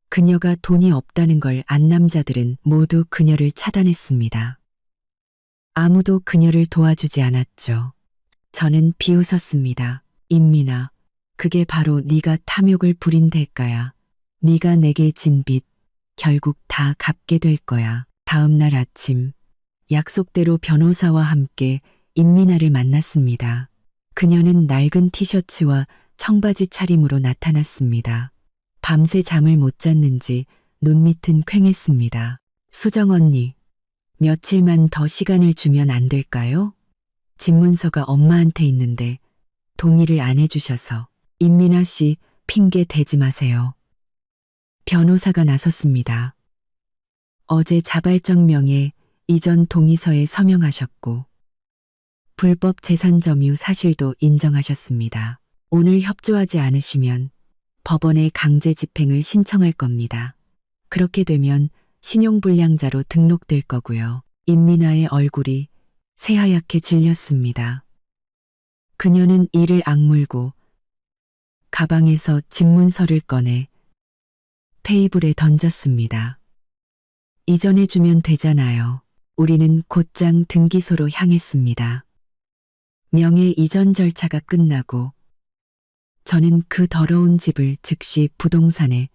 S1: 그녀가 돈이 없다는 걸 안 남자들은 모두 그녀를 차단했습니다. 아무도 그녀를 도와주지 않았죠. 저는 비웃었습니다. 임민아, 그게 바로 네가 탐욕을 부린 대가야. 네가 내게 진 빚 결국 다 갚게 될 거야. 다음 날 아침 약속대로 변호사와 함께 임민아를 만났습니다. 그녀는 낡은 티셔츠와 청바지 차림으로 나타났습니다. 밤새 잠을 못 잤는지 눈밑은 퀭했습니다. 수정 언니, 며칠만 더 시간을 주면 안 될까요? 집문서가 엄마한테 있는데 동의를 안 해주셔서. 임민아 씨, 핑계 대지 마세요. 변호사가 나섰습니다. 어제 자발적 명예 이전 동의서에 서명하셨고 불법 재산 점유 사실도 인정하셨습니다. 오늘 협조하지 않으시면 법원에 강제 집행을 신청할 겁니다. 그렇게 되면 신용불량자로 등록될 거고요. 임민아의 얼굴이 새하얗게 질렸습니다. 그녀는 이를 악물고 가방에서 집문서를 꺼내 테이블에 던졌습니다. 이전해주면 되잖아요. 우리는 곧장 등기소로 향했습니다. 명예 이전 절차가 끝나고 저는 그 더러운 집을 즉시 부동산에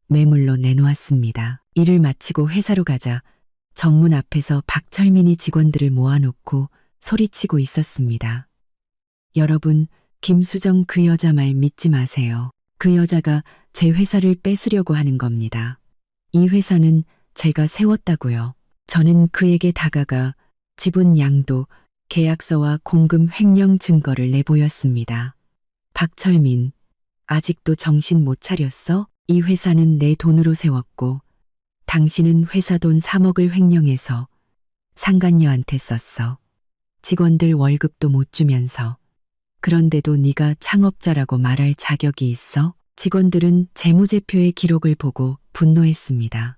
S1: 매물로 내놓았습니다. 일을 마치고 회사로 가자 정문 앞에서 박철민이 직원들을 모아놓고 소리치고 있었습니다. 여러분, 김수정 그 여자 말 믿지 마세요. 그 여자가 제 회사를 뺏으려고 하는 겁니다. 이 회사는 제가 세웠다고요. 저는 그에게 다가가 지분 양도, 계약서와 공금 횡령 증거를 내보였습니다. 박철민, 아직도 정신 못 차렸어? 이 회사는 내 돈으로 세웠고 당신은 회사 돈 3억을 횡령해서 상간녀한테 썼어. 직원들 월급도 못 주면서. 그런데도 네가 창업자라고 말할 자격이 있어? 직원들은 재무제표의 기록을 보고 분노했습니다.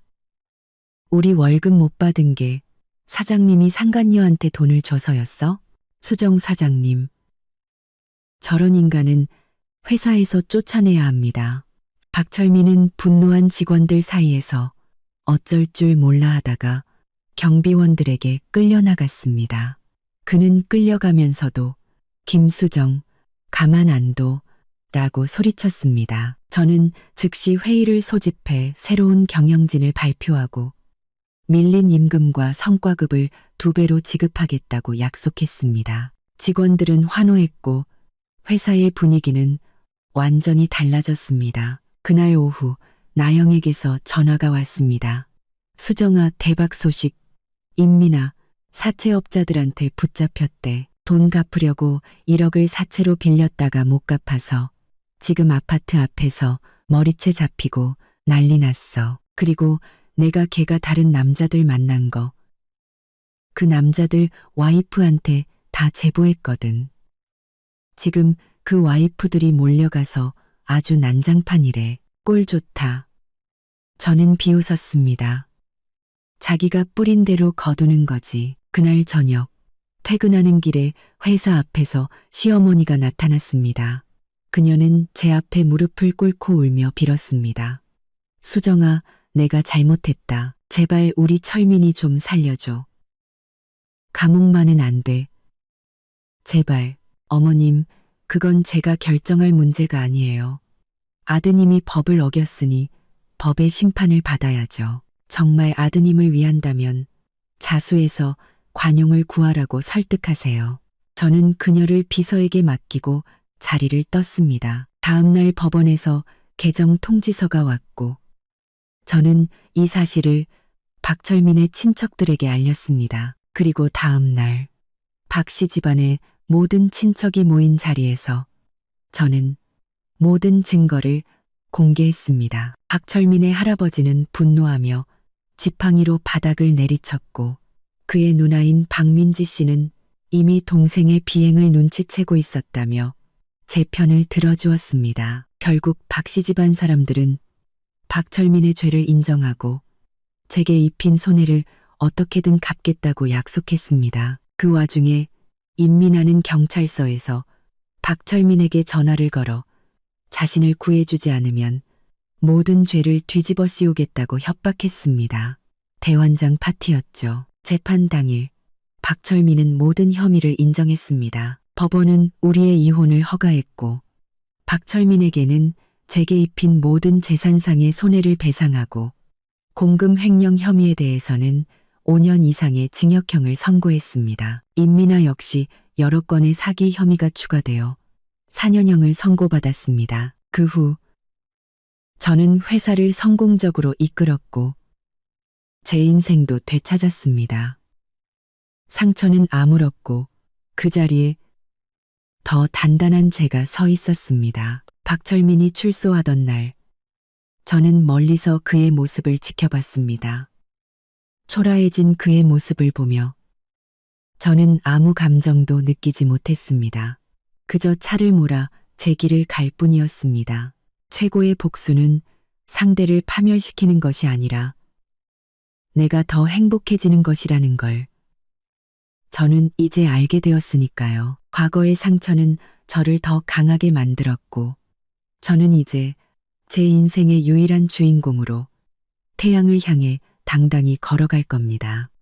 S1: 우리 월급 못 받은 게 사장님이 상간녀한테 돈을 줘서였어? 수정 사장님. 저런 인간은 회사에서 쫓아내야 합니다. 박철민은 분노한 직원들 사이에서 어쩔 줄 몰라 하다가 경비원들에게 끌려나갔습니다. 그는 끌려가면서도 김수정, 가만 안 둬 라고 소리쳤습니다. 저는 즉시 회의를 소집해 새로운 경영진을 발표하고 밀린 임금과 성과급을 2배로 지급하겠다고 약속했습니다. 직원들은 환호했고 회사의 분위기는 완전히 달라졌습니다. 그날 오후 나영에게서 전화가 왔습니다. 수정아, 대박 소식. 임민아, 사채업자들한테 붙잡혔대. 돈 갚으려고 1억을 사채로 빌렸다가 못 갚아서 지금 아파트 앞에서 머리채 잡히고 난리 났어. 그리고 내가 걔가 다른 남자들 만난 거. 그 남자들 와이프한테 다 제보했거든. 지금 그 와이프들이 몰려가서 아주 난장판이래. 꼴 좋다. 저는 비웃었습니다. 자기가 뿌린 대로 거두는 거지. 그날 저녁, 퇴근하는 길에 회사 앞에서 시어머니가 나타났습니다. 그녀는 제 앞에 무릎을 꿇고 울며 빌었습니다. 수정아, 내가 잘못했다. 제발 우리 철민이 좀 살려줘. 감옥만은 안 돼. 제발, 어머님, 그건 제가 결정할 문제가 아니에요. 아드님이 법을 어겼으니 법의 심판을 받아야죠. 정말 아드님을 위한다면 자수해서 관용을 구하라고 설득하세요. 저는 그녀를 비서에게 맡기고 자리를 떴습니다. 다음 날 법원에서 개정 통지서가 왔고 저는 이 사실을 박철민의 친척들에게 알렸습니다. 그리고 다음 날 박 씨 집안의 모든 친척이 모인 자리에서 저는 모든 증거를 공개했습니다. 박철민의 할아버지는 분노하며 지팡이로 바닥을 내리쳤고 그의 누나인 박민지 씨는 이미 동생의 비행을 눈치채고 있었다며 제 편을 들어주었습니다. 결국 박 씨 집안 사람들은 박철민의 죄를 인정하고 제게 입힌 손해를 어떻게든 갚겠다고 약속했습니다. 그 와중에 임민아는 경찰서에서 박철민에게 전화를 걸어 자신을 구해주지 않으면 모든 죄를 뒤집어 씌우겠다고 협박했습니다. 대환장 파티였죠. 재판 당일 박철민은 모든 혐의를 인정했습니다. 법원은 우리의 이혼을 허가했고 박철민에게는 제게 입힌 모든 재산상의 손해를 배상하고 공금 횡령 혐의에 대해서는 5년 이상의 징역형을 선고했습니다. 임민아 역시 여러 건의 사기 혐의가 추가되어 4년형을 선고받았습니다. 그 후 저는 회사를 성공적으로 이끌었고 제 인생도 되찾았습니다. 상처는 아물었고 그 자리에 더 단단한 제가 서 있었습니다. 박철민이 출소하던 날 저는 멀리서 그의 모습을 지켜봤습니다. 초라해진 그의 모습을 보며 저는 아무 감정도 느끼지 못했습니다. 그저 차를 몰아 제 길을 갈 뿐이었습니다. 최고의 복수는 상대를 파멸시키는 것이 아니라 내가 더 행복해지는 것이라는 걸 저는 이제 알게 되었으니까요. 과거의 상처는 저를 더 강하게 만들었고 저는 이제 제 인생의 유일한 주인공으로 태양을 향해 당당히 걸어갈 겁니다.